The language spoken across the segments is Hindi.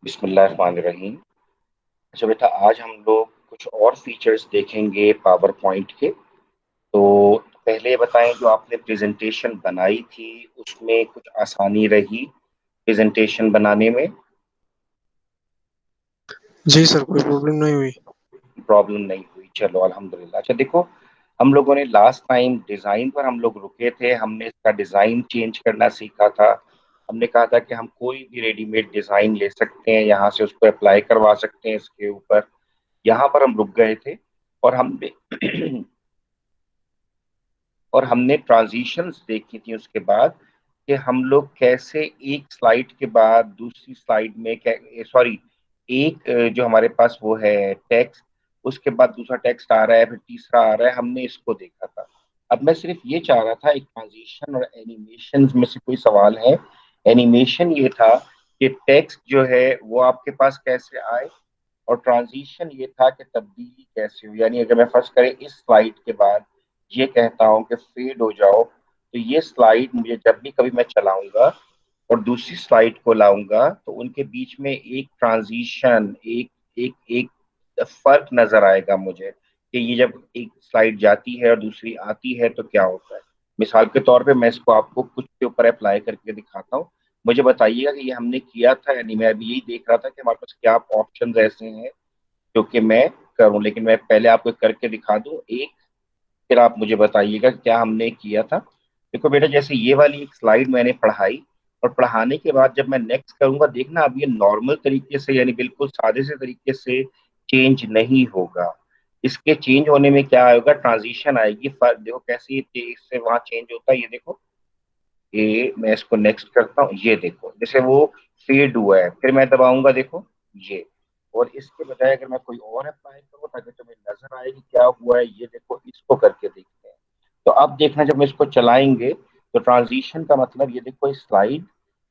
बिस्मिल्लाहिर्रहमानिर्रहीम। अच्छा बेटा, आज हम लोग कुछ और फीचर्स देखेंगे पावर पॉइंट के। तो पहले ये बताएं, जो आपने प्रेजेंटेशन बनाई थी उसमें कुछ आसानी रही प्रेजेंटेशन बनाने में? जी सर, कोई प्रॉब्लम नहीं हुई। प्रॉब्लम नहीं हुई, चलो अल्हम्दुलिल्लाह। अच्छा देखो, हम लोगों ने लास्ट टाइम डिज़ाइन पर हम लोग रुके थे। हमने इसका डिज़ाइन चेंज करना सीखा था। हमने कहा था कि हम कोई भी रेडीमेड डिज़ाइन ले सकते हैं, यहाँ से उसको अप्लाई करवा सकते हैं इसके ऊपर। यहाँ पर हम रुक गए थे। और हमने और हमने ट्रांजिशंस देखी थी उसके बाद, कि हम लोग कैसे एक स्लाइड के बाद दूसरी स्लाइड में, सॉरी, एक जो हमारे पास वो है टेक्स्ट, उसके बाद दूसरा टेक्स्ट आ रहा है, फिर तीसरा आ रहा है। हमने इसको देखा था। अब मैं सिर्फ ये चाह रहा था, एक ट्रांजिशन और एनिमेशन में से कोई सवाल है? एनिमेशन ये था कि टेक्स्ट जो है वो आपके पास कैसे आए, और ट्रांजिशन ये था कि तब्दीली कैसे हो। यानी अगर मैं फर्स्ट करें इस स्लाइड के बाद ये कहता हूं कि फेड हो जाओ, तो ये स्लाइड मुझे जब भी कभी मैं चलाऊंगा और दूसरी स्लाइड को लाऊंगा तो उनके बीच में एक ट्रांजिशन, एक एक एक फर्क नजर आएगा मुझे, कि ये जब एक स्लाइड जाती है और दूसरी आती है तो क्या होता है। मिसाल के तौर पे मैं इसको आपको कुछ के ऊपर अप्लाई करके दिखाता हूँ। मुझे बताइएगा कि ये हमने किया था, यानी मैं अभी यही देख रहा था कि हमारे पास क्या ऑप्शन ऐसे हैं जो कि मैं करूं। लेकिन मैं पहले आपको करके दिखा दूं एक, फिर आप मुझे बताइएगा क्या हमने किया था। देखो बेटा, जैसे ये वाली एक स्लाइड मैंने पढ़ाई, और पढ़ाने के बाद जब मैं नेक्स्ट करूंगा, देखना अब ये नॉर्मल तरीके से, यानी बिल्कुल सादे से तरीके से चेंज नहीं होगा। इसके चेंज होने में क्या आएगा, ट्रांजिशन आएगी। फर्क देखो कैसे ये तेज से वहां चेंज होता है। ये देखो, ये मैं इसको नेक्स्ट करता हूँ, ये देखो जैसे वो फेड हुआ है, फिर मैं दबाऊंगा, देखो ये। और इसके बजाय अगर मैं कोई और अप्लाई करूँ ताकि तुम्हें नजर आए कि क्या हुआ है, ये देखो, इसको करके देखते हैं। तो अब देखना, जब हम इसको चलाएंगे तो ट्रांजिशन का मतलब, ये देखो स्लाइड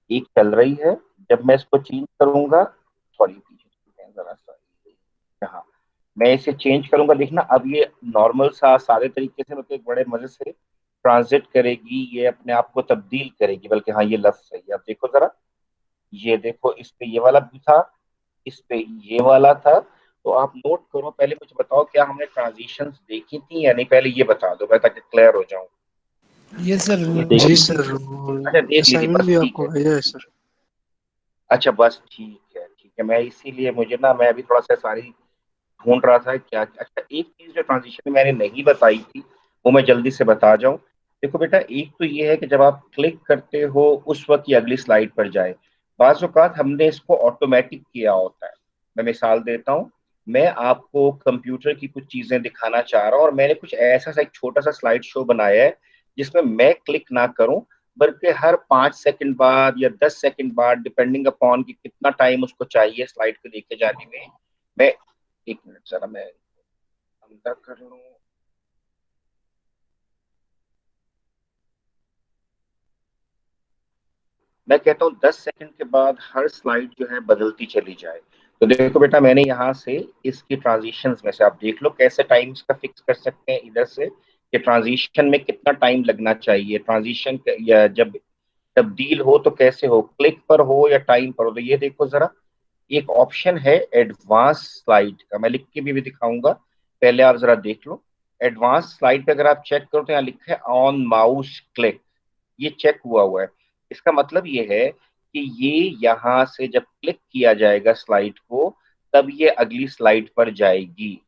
एक चल रही है। जब मैं इसको चेंज करूंगा, सॉरी पीछे चलते हैं जरा सा, हाँ, मैं इसे चेंज करूंगा, देखना अब ये नॉर्मल सा सारे तरीके से, मतलब एक बड़े मजे से ट्रांजिट करेगी, ये अपने आप को तब्दील करेगी। बल्कि हाँ, ये लफ्ज सही है। अब देखो जरा, ये देखो, इस पे ये वाला भी था, इस पे ये वाला था। तो आप नोट करो, पहले मुझे बताओ क्या हमने ट्रांजिशंस देखी थी या नहीं, पहले ये बता दो मैं, ताकि क्लियर हो जाऊं। ये सर। ये जी देखी थी? सर, अच्छा, देख ली थी, असाइनमेंट बस भी ठीक आपको है। भेजा है सर। अच्छा बस ठीक है, ठीक है। मैं इसीलिए, मुझे ना, मैं अभी थोड़ा सा सारी ढूंढ रहा था क्या। अच्छा, एक चीज जो ट्रांजिशन मैंने नहीं बताई थी, वो मैं जल्दी से बता जाऊं। देखो बेटा, एक तो ये है कि जब आप क्लिक करते हो उस वक्त ये अगली स्लाइड पर जाए। बाज़ औक़ात हमने इसको ऑटोमेटिक किया होता है। मैं मिसाल देता हूँ। मैं आपको कंप्यूटर की कुछ चीजें दिखाना चाह रहा हूँ, और मैंने कुछ ऐसा सा एक छोटा सा स्लाइड शो बनाया है जिसमें मैं क्लिक ना करूं, बल्कि हर 5 सेकंड बाद या 10 सेकंड बाद, डिपेंडिंग अपॉन कि कितना टाइम उसको चाहिए स्लाइड को लेके जाने में, मैं, एक मिनट जरा मैं अंदर कर लूं। मैं कहता हूँ 10 सेकंड के बाद हर स्लाइड जो है बदलती चली जाए। तो देखो बेटा, मैंने यहाँ से इसकी ट्रांजिशंस में से आप देख लो कैसे टाइम इसका फिक्स कर सकते हैं इधर से, कि ट्रांजिशन में कितना टाइम लगना चाहिए, ट्रांजिशन या जब तब्दील हो तो कैसे हो, क्लिक पर हो या टाइम पर हो। तो ये देखो जरा, एक ऑप्शन है एडवांस स्लाइड का, मैं लिख के भी दिखाऊंगा, पहले आप जरा देख लो। एडवांस स्लाइड पे अगर आप चेक करो तो यहाँ लिखा है ऑन माउस क्लिक, ये चेक हुआ हुआ है। इसका मतलब ये है कि ये यहाँ से जब क्लिक किया जाएगा स्लाइड को, तब ये अगली स्लाइड पर जाएगी।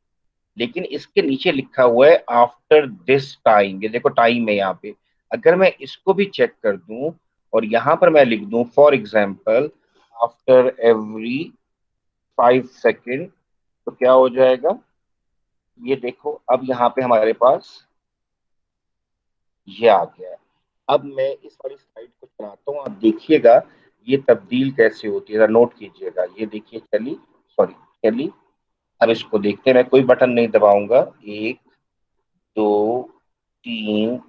लेकिन इसके नीचे लिखा हुआ है आफ्टर दिस टाइम, ये देखो टाइम है यहाँ पे। अगर मैं इसको भी चेक कर दूं और यहाँ पर मैं लिख दूं for example after every 5 second, तो क्या हो जाएगा, ये देखो अब यहाँ पे हमारे पास ये आ गया है। अब मैं इस वाली स्लाइड को चलाता हूँ, आप देखिएगा ये तब्दील कैसे होती है, जरा नोट कीजिएगा। ये देखिए चली, सॉरी, चली। अब इसको देखते हैं, मैं कोई बटन नहीं दबाऊंगा। एक, दो, तीन,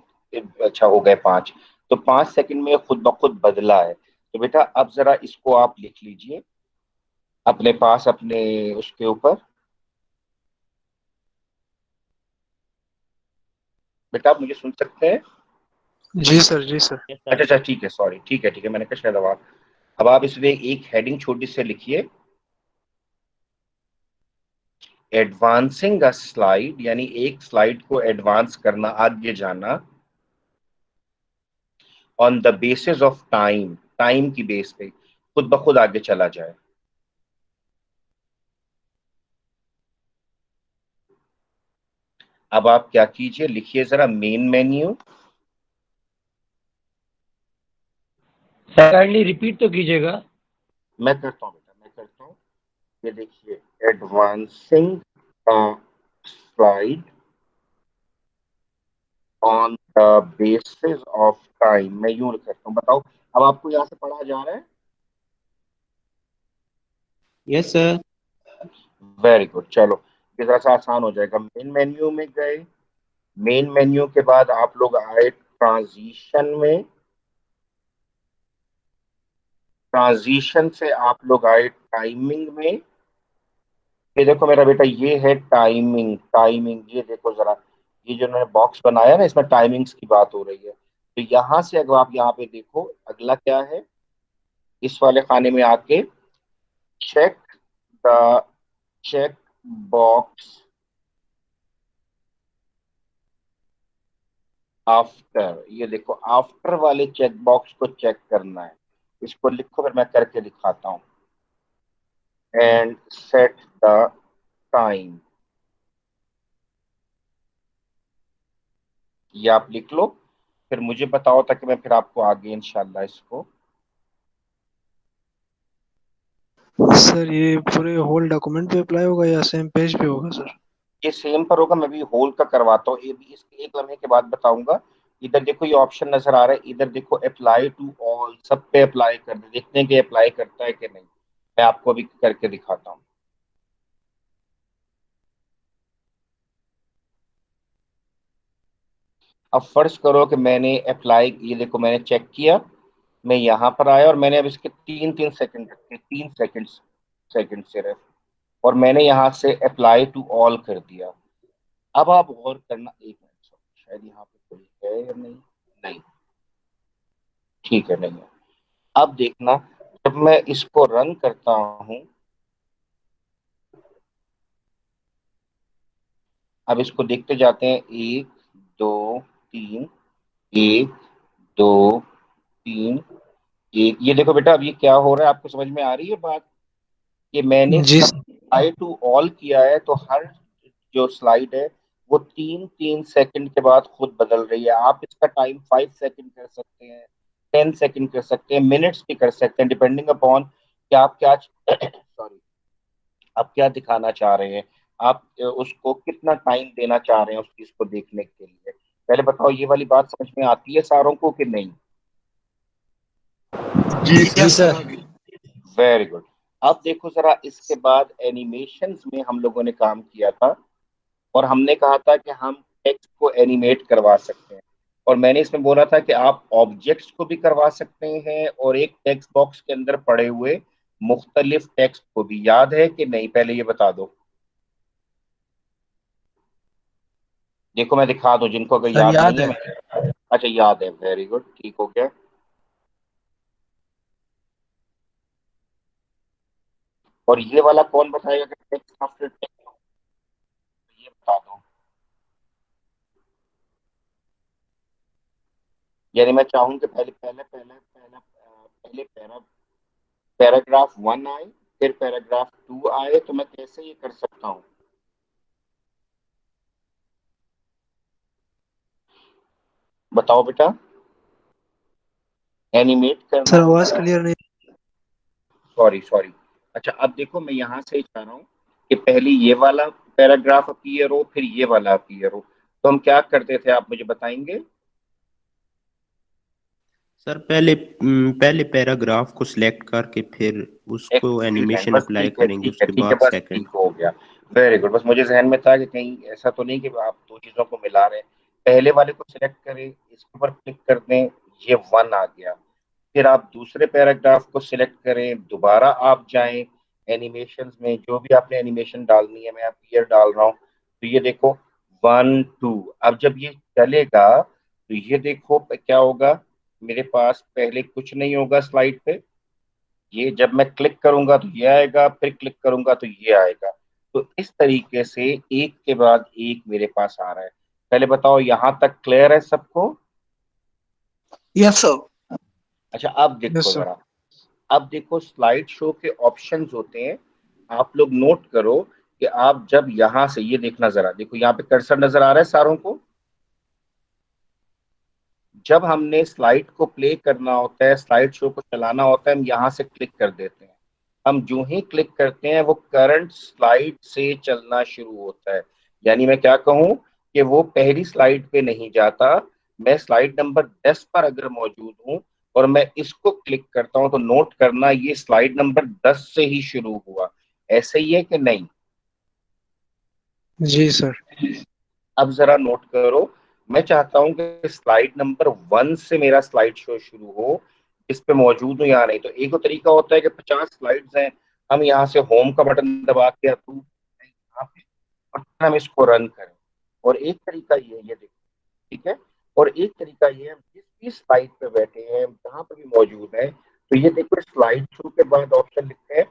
अच्छा हो गए 5। तो 5 सेकंड में खुद ब खुद बदला है। तो बेटा अब जरा इसको आप लिख लीजिए अपने पास, अपने उसके ऊपर। बेटा आप मुझे सुन सकते हैं? जी सर, जी सर। अच्छा अच्छा, ठीक है, सॉरी, ठीक है ठीक है, मैंने कहा शायद आवाज। अब आप इसमें एक हेडिंग छोटी से लिखिए, एडवांसिंग अ स्लाइड यानी एक स्लाइड को एडवांस करना, आगे जाना, on the basis of time, time की बेस पे खुद ब खुद आगे चला जाए। अब आप क्या कीजिए, लिखिए जरा main menu. Sir kindly repeat तो कीजिएगा। मैं करता हूँ बेटा, मैं करता हूँ। ये देखिए, advancing slide on the basis of time, मैं यूं करता हूँ, बताओ अब आपको यहाँ से पढ़ा जा रहा है? Yes sir. वेरी गुड, चलो ये थोड़ा सा आसान हो जाएगा। मेन मेन्यू में गए, मेन मेन्यू के बाद आप लोग आए ट्रांजिशन में, ट्रांजिशन से आप लोग आए टाइमिंग में। ये देखो मेरा बेटा, ये है टाइमिंग, टाइमिंग ये देखो जरा, ये जो मैंने बॉक्स बनाया ना, इसमें टाइमिंग्स की बात हो रही है। तो यहां से अगर आप यहाँ पे देखो, अगला क्या है, इस वाले खाने में आके check the check box after, ये देखो आफ्टर वाले चेक बॉक्स को चेक करना है। इसको लिखो, फिर मैं करके दिखाता हूँ। एंड सेट द टाइम, ये आप लिख लो, फिर मुझे बताओ ताकि मैं फिर आपको आगे इंशाल्लाह इसको। सर ये पूरे होल डॉक्यूमेंट पे अप्लाई होगा या सेम पेज पे होगा सर? ये सेम पर होगा, मैं भी होल का करवाता हूँ, ये भी इसके एक लम्हे के बाद बताऊंगा। इधर देखो ये ऑप्शन नजर आ रहा है, इधर देखो अप्लाई टू ऑल, सब पे अप्लाई कर दे, देखते हैं कि अप्लाई करता है कि नहीं। मैं आपको अभी करके दिखाता हूँ। अब फर्ज करो कि मैंने अप्लाई, ये देखो मैंने चेक किया, मैं यहाँ पर आया और मैंने अब इसके 3 3 सेकंड रखे, 3 सेकंड, सेकंड सिर्फ, और मैंने यहाँ से अप्लाई टू ऑल कर दिया। अब आप गौर करना, एक मिनट, शायद यहाँ पे कोई है या नहीं, नहीं, ठीक है, नहीं है। अब देखना, जब मैं इसको रन करता हूं, अब इसको देखते जाते हैं, 1 2 3, 1 2 3, एक, ये देखो बेटा अब ये क्या हो रहा है, आपको समझ में आ रही है बात? कि मैंने जी सब सर। आई टू ऑल किया है, तो हर जो स्लाइड है वो 3 3 सेकंड के बाद खुद बदल रही है। आप इसका टाइम 5 सेकंड कर सकते हैं, 10 सेकंड कर सकते हैं, मिनट्स भी कर सकते हैं, डिपेंडिंग अपॉन कि आप क्या सॉरी, आप क्या दिखाना चाह रहे हैं, आप उसको कितना टाइम देना चाह रहे हैं उस चीज को देखने के लिए। पहले बताओ, ये वाली बात समझ में आती है सारों को कि नहीं? जी जी सर। सर। Very good. अब देखो जरा, इसके बाद एनिमेशंस में हम लोगों ने काम किया था, और हमने कहा था कि हम टेक्स्ट को एनिमेट करवा सकते हैं, और मैंने इसमें बोला था कि आप ऑब्जेक्ट्स को भी करवा सकते हैं और एक टेक्स्ट बॉक्स के अंदर पड़े हुए मुख्तलिफ टेक्स्ट को भी। याद है कि नहीं, पहले ये बता दो। देखो मैं दिखा दूं जिनको अगर सर याद याद नहीं है, है। मैं, अच्छा याद है, वेरी गुड, ठीक हो गया। और ये वाला कौन बताएगा कि टेक्स्ट आफ्टर टेक्स्ट, ये बता दो। यानी मैं चाहूँ कि पहले पहले पहले पहले पहले पैराग्राफ 1 आए, फिर पैराग्राफ 2 आए, तो मैं कैसे ये कर सकता हूँ? बताओ बेटा, एनिमेट करना सर आवाज होगा। क्लियर नहीं। Sorry sorry. अच्छा अब देखो, मैं यहाँ से चाह रहा हूँ कि पहले ये वाला पैराग्राफ अपीयर हो, फिर ये वाला अपीयर हो, तो हम क्या करते थे, आप मुझे बताएंगे? सर पहले पैराग्राफ को सिलेक्ट करके फिर उसको एक्सीलेंट, एनिमेशन बस अप्लाई ठीक है, करेंगे, ठीक है, उसके ठीक है, बाद बस सेकंड। ठीक हो गया। वेरी गुड, बस मुझे जहन में था कि कहीं ऐसा तो नहीं कि आप दो चीजों को मिला रहे हैं। पहले वाले को सिलेक्ट करें, इसके ऊपर क्लिक कर दें, ये 1 आ गया, फिर आप दूसरे पैराग्राफ को सिलेक्ट करें, दोबारा आप जाएं एनिमेशन में, जो भी आपने एनिमेशन डालनी है, मैं आप ईयर डाल रहा हूँ, तो ये देखो 1 2। अब जब ये चलेगा तो ये देखो क्या होगा, मेरे पास पहले कुछ नहीं होगा स्लाइड पे, ये जब मैं क्लिक करूंगा तो ये आएगा, फिर क्लिक करूंगा तो ये आएगा। तो इस तरीके से एक के बाद एक मेरे पास आ रहा है। पहले बताओ यहां तक क्लियर है सबको? Yes sir. अच्छा अब यस देखो सर। जरा, अब देखो स्लाइड शो के ऑप्शंस होते हैं। आप लोग नोट करो कि आप जब यहां से ये देखना, जरा देखो यहाँ पे कर्सर नजर आ रहा है सारों को। जब हमने स्लाइड को प्ले करना होता है, स्लाइड शो को चलाना होता है, हम यहाँ से क्लिक कर देते हैं। हम जो ही क्लिक करते हैं वो करंट स्लाइड से चलना शुरू होता है। यानी मैं क्या कहूँ कि वो पहली स्लाइड पे नहीं जाता। मैं स्लाइड नंबर 10 पर अगर मौजूद हूँ और मैं इसको क्लिक करता हूँ, तो नोट करना ये स्लाइड नंबर 10 से ही शुरू हुआ। ऐसे ही है कि नहीं? जी सर। अब जरा नोट करो, मैं चाहता हूं कि स्लाइड नंबर 1 से मेरा स्लाइड शो शुरू हो, इस पे मौजूद हूं या नहीं। तो एक तो तरीका होता है कि 50 स्लाइड्स हैं, हम यहाँ से होम का बटन दबा के अप्रूव यहाँ पे और फिर हम इसको रन करें। और एक तरीका ये देखो, ठीक है। और एक तरीका ये है, हम जिस भी स्लाइड पे बैठे हैं, जहां पर भी मौजूद है, तो ये देखो स्लाइड शो के बाद ऑप्शन लिखते हैं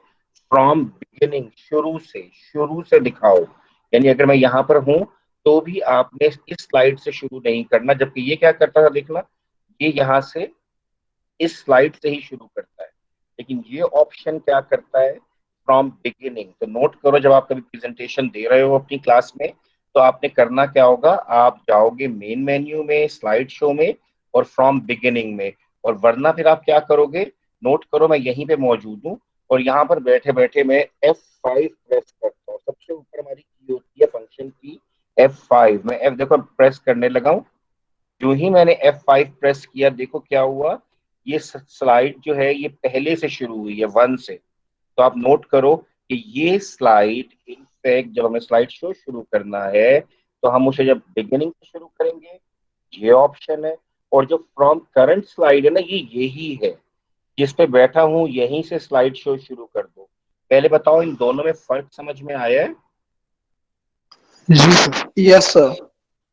फ्रॉम बिगिनिंग, शुरू से दिखाओ। यानी अगर मैं यहाँ पर हूं तो भी आपने इस स्लाइड से शुरू नहीं करना, जबकि ये क्या करता था देखना, ये यहाँ से इस स्लाइड से ही शुरू करता है। लेकिन ये ऑप्शन क्या करता है, फ्रॉम बिगिनिंग। तो नोट करो, जब आप कभी प्रेजेंटेशन दे रहे हो अपनी क्लास में, तो आपने करना क्या होगा, आप जाओगे मेन मेन्यू में, स्लाइड शो में और फ्रॉम बिगिनिंग में। और वरना फिर आप क्या करोगे, नोट करो मैं यहीं पे मौजूद हूँ और यहाँ पर बैठे बैठे मैं F5 प्रेस करता हूँ। सबसे ऊपर हमारी की होती है फंक्शन की F5। मैं F देखो प्रेस करने लगा हूँ। जो ही मैंने F5 प्रेस किया, देखो क्या हुआ, ये स्लाइड जो है ये पहले से शुरू हुई है 1 से। तो आप नोट करो कि ये स्लाइड, इनफैक्ट जब हमें स्लाइड शो शुरू करना है तो हम उसे जब बिगिनिंग से शुरू करेंगे, ये ऑप्शन है। और जो फ्रॉम करंट स्लाइड है ना, ये यही है जिस पे बैठा हूं, यहीं से स्लाइड शो शुरू कर दो। पहले बताओ इन दोनों में फर्क समझ में आया है? जी सर। Yes sir.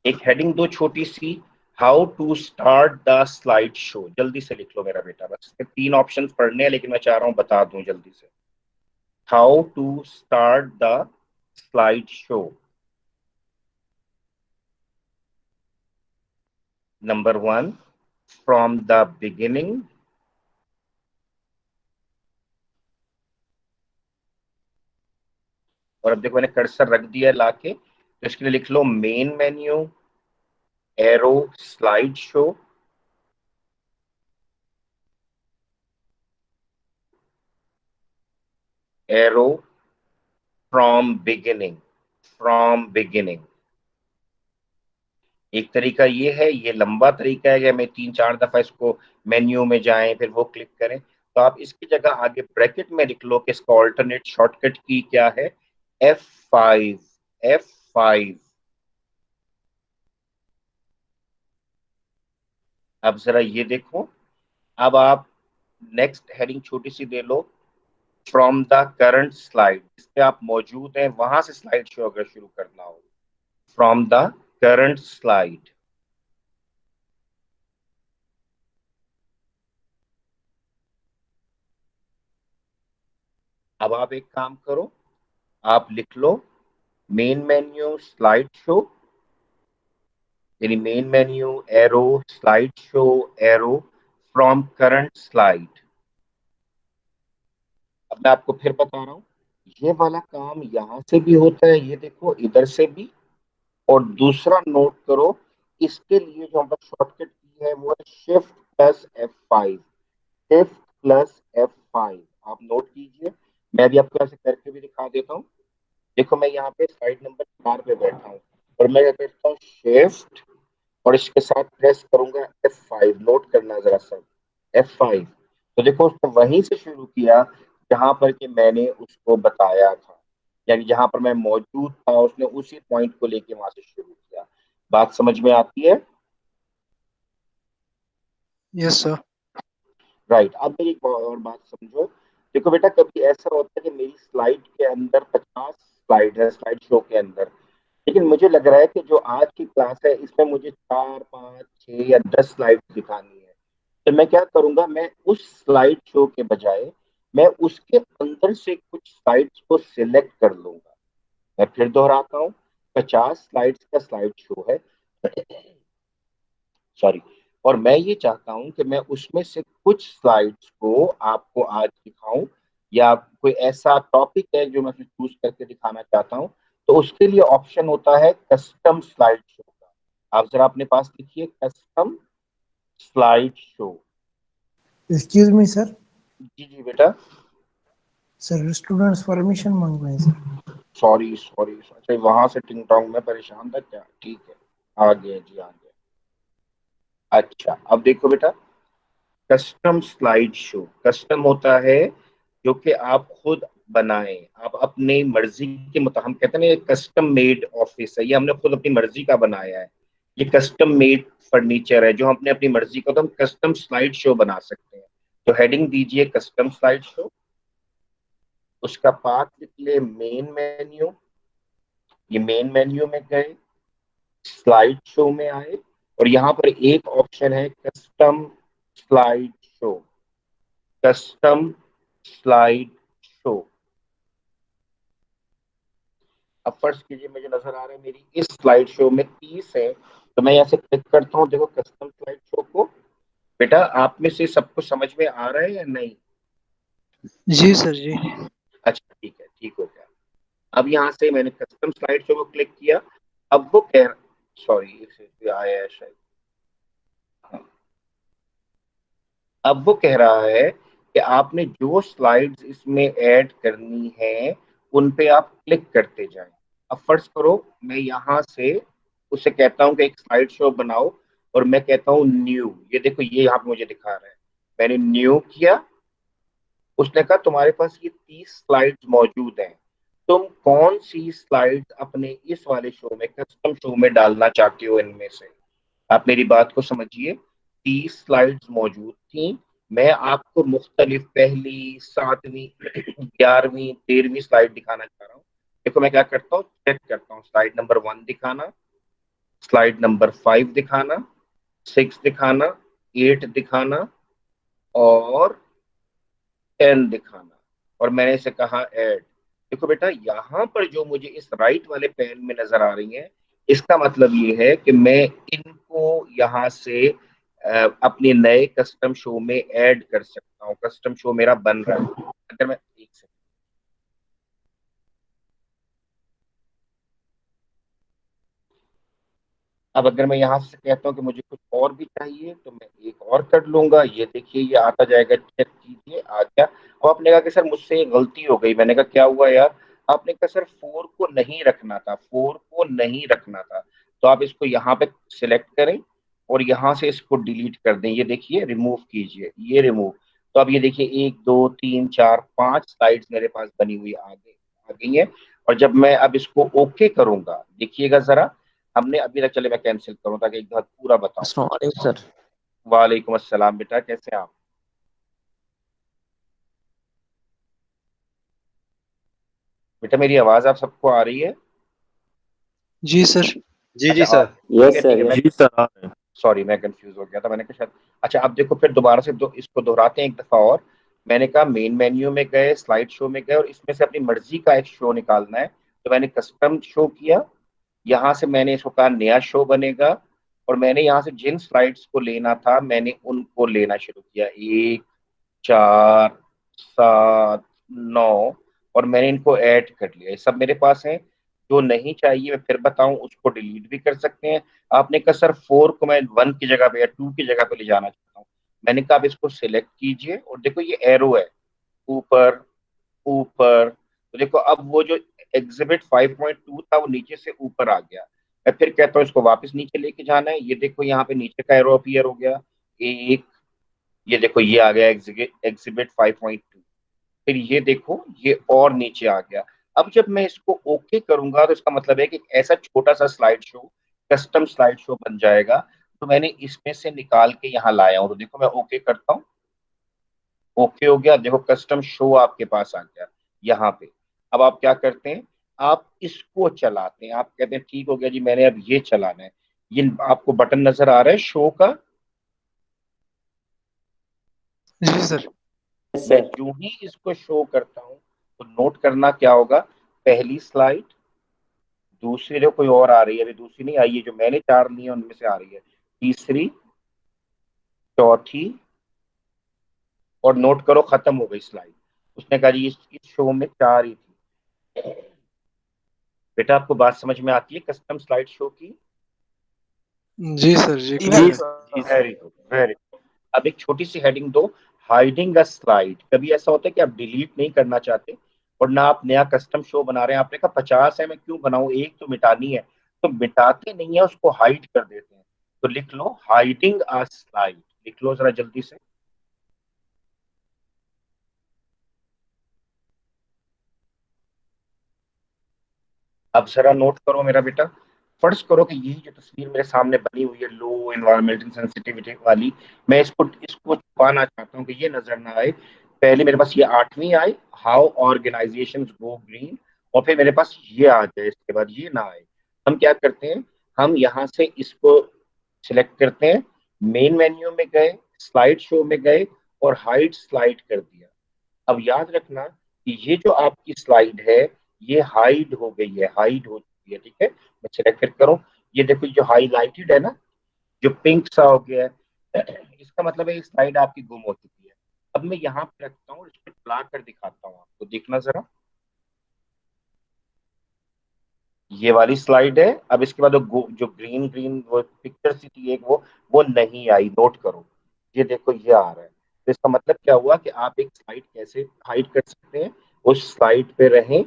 एक हेडिंग दो छोटी सी, how to start the slide show. जल्दी से लिख लो मेरा बेटा, बस इसके 3 ऑप्शंस पढ़ने हैं, लेकिन मैं चाह रहा हूं बता दूं जल्दी से। How to start the slide show. Number 1, from the beginning. और अब देखो मैंने कर्सर रख दिया है लाके, तो इसके लिए लिख लो main menu, arrow, slide show. Arrow, from beginning, from beginning. एक तरीका ये है, ये लंबा तरीका है कि हमें 3-4 दफा इसको मेन्यू में जाएं फिर वो क्लिक करें। तो आप इसकी जगह आगे ब्रैकेट में लिख लो कि इसका ऑल्टरनेट शॉर्टकट की क्या है, F5। F5। अब जरा ये देखो, अब आप नेक्स्ट हेडिंग छोटी सी दे लो, फ्रॉम द करंट स्लाइड। जिस पे आप मौजूद हैं वहां से स्लाइड शो अगर शुरू करना हो, फ्रॉम द करंट स्लाइड। अब आप एक काम करो, आप लिख लो मेन मेन्यू, स्लाइड शो, यानी main menu, arrow, slide show, arrow, from current slide. अब मैं आपको फिर बता रहा हूँ, ये वाला काम यहां से भी होता है, ये देखो इधर से भी। और दूसरा नोट करो, इसके लिए जो हमने शॉर्टकट की है वो है Shift+F5। Shift+F5 आप नोट कीजिए। मैं भी आपको ऐसे करके भी दिखा देता हूँ। देखो मैं यहाँ पे स्लाइड नंबर 4 पे बैठा हूँ और मैं क्या करता हूँ, शिफ्ट और इसके साथ प्रेस करूंगा F5। नोट करना जरा सब, F5। तो देखो उसने वहीं से शुरू किया जहां पर कि मैंने उसको बताया था, यानी जहां पर मैं मौजूद था उसने उसी पॉइंट को लेके वहां से शुरू किया। बात समझ में आती है? Yes sir. राइट। अब मेरी एक और बात समझो। देखो बेटा, कभी ऐसा होता है कि मेरी स्लाइड के अंदर 50 स्लाइड है, स्लाइड शो के अंदर, लेकिन मुझे लग रहा है कि जो आज की क्लास है इसमें मुझे 4, 5, 6 या 10 स्लाइड दिखानी है। तो मैं क्या करूंगा, मैं उस स्लाइड शो के बजाय मैं उसके अंदर से कुछ स्लाइड्स को सिलेक्ट कर लूंगा। मैं फिर दोहराता हूँ, 50 स्लाइड्स का स्लाइड शो है, सॉरी, और मैं ये चाहता हूं कि मैं उसमें से कुछ स्लाइड्स को आपको आज दिखाऊं, या कोई ऐसा टॉपिक है जो मैं चूज करके दिखाना चाहता हूं, तो उसके लिए ऑप्शन होता है कस्टम स्लाइड शो का। आप जरा अपने पास लिखिए, custom slide show. Excuse me sir. जी जी बेटा। सर स्टूडेंट्स परमिशन मांग रहे हैं सर। सॉरी सॉरी, अच्छा वहां से टिंग टोंग में परेशान था क्या? ठीक है, आ गया जी, आ गया। अच्छा अब देखो बेटा, कस्टम स्लाइड शो, कस्टम होता है जो कि आप खुद बनाएं, आप अपने मर्जी के मुताबिक, हम कहते हैं ना ये कस्टम मेड ऑफिस है, ये हमने खुद अपनी मर्जी का बनाया है। ये कस्टम मेड फर्नीचर है जो हम अपने अपनी मर्जी का, तो हम कस्टम स्लाइड शो बना सकते हैं। तो हेडिंग दीजिए कस्टम स्लाइड शो, उसका पाथ निकले मेन मेन्यू, ये मेन मेन्यू में गए, स्लाइड शो में आए, और यहाँ पर एक ऑप्शन है custom slide show, custom slide show. अब फर्ज कीजिए मुझे नजर आ रहा है मेरी इस स्लाइड शो में 30 है, तो मैं यहाँ से क्लिक करता हूँ, देखो कस्टम स्लाइड शो को। बेटा आप में से सबको समझ में आ रहा है या नहीं? जी सर जी। अच्छा ठीक है, ठीक हो गया। अब यहाँ से मैंने कस्टम स्लाइड शो को क्लिक किया, अब वो कह, सॉरी एक सेकंड आया है शायद, हाँ। अब वो कह रहा है कि आपने जो स्लाइड्स इसमें ऐड करनी है उन पे आप क्लिक करते जाएं। अब फर्ज करो मैं यहाँ से उसे कहता हूँ कि एक स्लाइड शो बनाओ, और मैं कहता हूँ न्यू, ये देखो ये यहाँ पे मुझे दिखा रहा है, मैंने न्यू किया, उसने कहा तुम्हारे पास ये 30 स्लाइड्स मौजूद हैं, तुम कौन सी स्लाइड्स अपने इस वाले शो में, कस्टम शो में डालना चाहते हो इनमें से। आप मेरी बात को समझिए, 30 स्लाइड्स मौजूद थी, मैं आपको मुख्तलिफ पहली, 7वीं, 11वीं, 13वीं स्लाइड दिखाना चाह रहा हूँ। देखो मैं क्या करता हूँ, चेक करता हूँ, स्लाइड नंबर 1 दिखाना, स्लाइड नंबर 5 दिखाना, 6 दिखाना, 8 दिखाना, और 10 दिखाना, और मैंने इसे कहा ऐड। देखो बेटा यहाँ पर जो मुझे इस राइट वाले पैन में नजर आ रही है, इसका मतलब ये है कि मैं इनको यहाँ से अपने नए कस्टम शो में ऐड कर सकता हूँ, कस्टम शो मेरा बन रहा है। अगर मैं एक सेकंड, अब अगर मैं यहाँ से कहता हूँ कि मुझे कुछ और भी चाहिए, तो मैं एक और कर लूंगा, ये देखिए ये आता जाएगा, चेक कीजिए आ गया। अब आपने कहा कि सर मुझसे ये गलती हो गई, मैंने कहा क्या हुआ यार? आपने कहा सर 4 को नहीं रखना था, 4 को नहीं रखना था, तो आप इसको यहाँ पे सिलेक्ट करें और यहाँ से इसको डिलीट कर दें, ये देखिए रिमूव कीजिए, ये रिमूव। तो अब ये देखिए 1 2 3 4 5 स्लाइड्स मेरे पास बनी हुई आ गई है। और जब मैं अब इसको ओके करूंगा, देखिएगा जरा, हमने अभी तक, चले मैं कैंसिल करूं ताकि एक बार पूरा बताऊं। अस्सलाम वालेकुम सर। वालेकुम अस्सलाम बेटा, कैसे हैं आप? बेटा मेरी आवाज आप सबको आ रही है? जी सर। जी अच्छा जी सर। ठीक है यस ठीक है, सर, मैं, यस। जी सर। सॉरी मैं कंफ्यूज हो गया था, मैंने कहा शायद, अच्छा अब देखो फिर दोबारा से इसको दोहराते हैं एक दफा और। मैंने कहा मेन मेन्यू में गए, स्लाइड शो में गए, और इसमें से अपनी मर्जी का एक शो निकालना है, तो मैंने कस्टम शो किया, यहाँ से मैंने इसको कहा नया शो बनेगा, और मैंने यहाँ से जिन स्लाइड्स को लेना था मैंने उनको लेना शुरू किया, 1 4 7 9, और मैंने इनको ऐड कर लिया, ये सब मेरे पास है। जो नहीं चाहिए मैं फिर बताऊं, उसको डिलीट भी कर सकते हैं। आपने कहा सर 4 को मैं 1 की जगह पे या 2 की जगह पे ले जाना चाहता हूँ, मैंने कहा आप इसको सिलेक्ट कीजिए, और देखो ये एरो है, ऊपर ऊपर, तो देखो अब वो जो एग्जिबिट 5.2 था वो नीचे से ऊपर आ गया। मैं फिर कहता हूँ इसको वापस नीचे लेके जाना है, ये देखो यहाँ पे नीचे का एरो अपीयर हो गया, एक, ये देखो ये आ गया एग्जिबिट 5.2, फिर ये देखो ये और नीचे आ गया। अब जब मैं इसको ओके करूंगा तो इसका मतलब है कि ऐसा छोटा सा slide show, custom slide show बन जाएगा। तो मैंने इसमें से निकाल के यहाँ लाया हूँ, तो देखो मैं ओके करता हूँ, ओके हो गया, देखो कस्टम शो आपके पास आ गया यहाँ पे। अब आप क्या करते हैं, आप इसको चलाते हैं, आप कहते हैं ठीक हो गया जी मैंने अब ये चलाना है, ये आपको बटन नजर आ रहा है शो का। जी सर। यस मैं सर। जो ही इसको शो करता हूँ तो नोट करना क्या होगा, पहली स्लाइड, दूसरी जो कोई और आ रही है, अभी दूसरी नहीं आई है, जो मैंने 4 ली है उनमें से आ रही है, तीसरी, चौथी, और नोट करो खत्म हो गई स्लाइड। उसने कहा जी इस शो में 4 ही थी। बेटा आपको बात समझ में आती है कस्टम स्लाइड शो की? जी सर, जी Yes, क्लियर है। sir. Very good, very good. अब एक छोटी सी हेडिंग दो, हाइडिंग अ स्लाइड। कभी ऐसा होता है कि आप डिलीट नहीं करना चाहते और ना आप नया कस्टम शो बना रहे हैं, आपने कहा 50 है मैं क्यों बनाऊं, एक तो मिटानी है, तो मिटाते नहीं है, उसको हाइड कर देते हैं। तो लिख लो हाइडिंग अ स्लाइड, लिख लो जरा जल्दी से। अब जरा नोट करो मेरा बेटा, फर्ज करो कि यही जो तस्वीर मेरे सामने बनी हुई है लो एनवायरमेंटल सेंसिटिविटी वाली, मैं इसको इसको छुपाना चाहता हूँ कि ये नजर ना आए। पहले मेरे पास ये 8वीं आए, हाउ ऑर्गेनाइजेशंस गो ग्रीन, और फिर मेरे पास ये आ जाए, इसके बाद ये ना आए। हम क्या करते हैं, हम यहाँ से इसको सिलेक्ट करते हैं, मेन मेन्यू में गए, स्लाइड शो में गए और हाइड स्लाइड कर दिया। अब याद रखना कि ये जो आपकी स्लाइड है ये हाइड हो गई है, हाइड हो चुकी है, ठीक है। मैं सिलेक्ट करूं, ये देखो जो हाईलाइटेड है ना, जो पिंक सा हो गया है, इसका मतलब है ये स्लाइड आपकी गुम हो चुकी है। अब मैं यहाँ पे रखता हूँ, इसको चला कर दिखाता हूँ आपको, देखना जरा। ये वाली स्लाइड है। अब इसके बाद जो ग्रीन ग्रीन वो पिक्चर सी थी एक, वो नहीं आई, नोट करो। ये देखो ये आ रहा है। तो इसका मतलब क्या हुआ कि आप एक स्लाइड कैसे हाइड कर सकते हैं, उस स्लाइड पे रहें,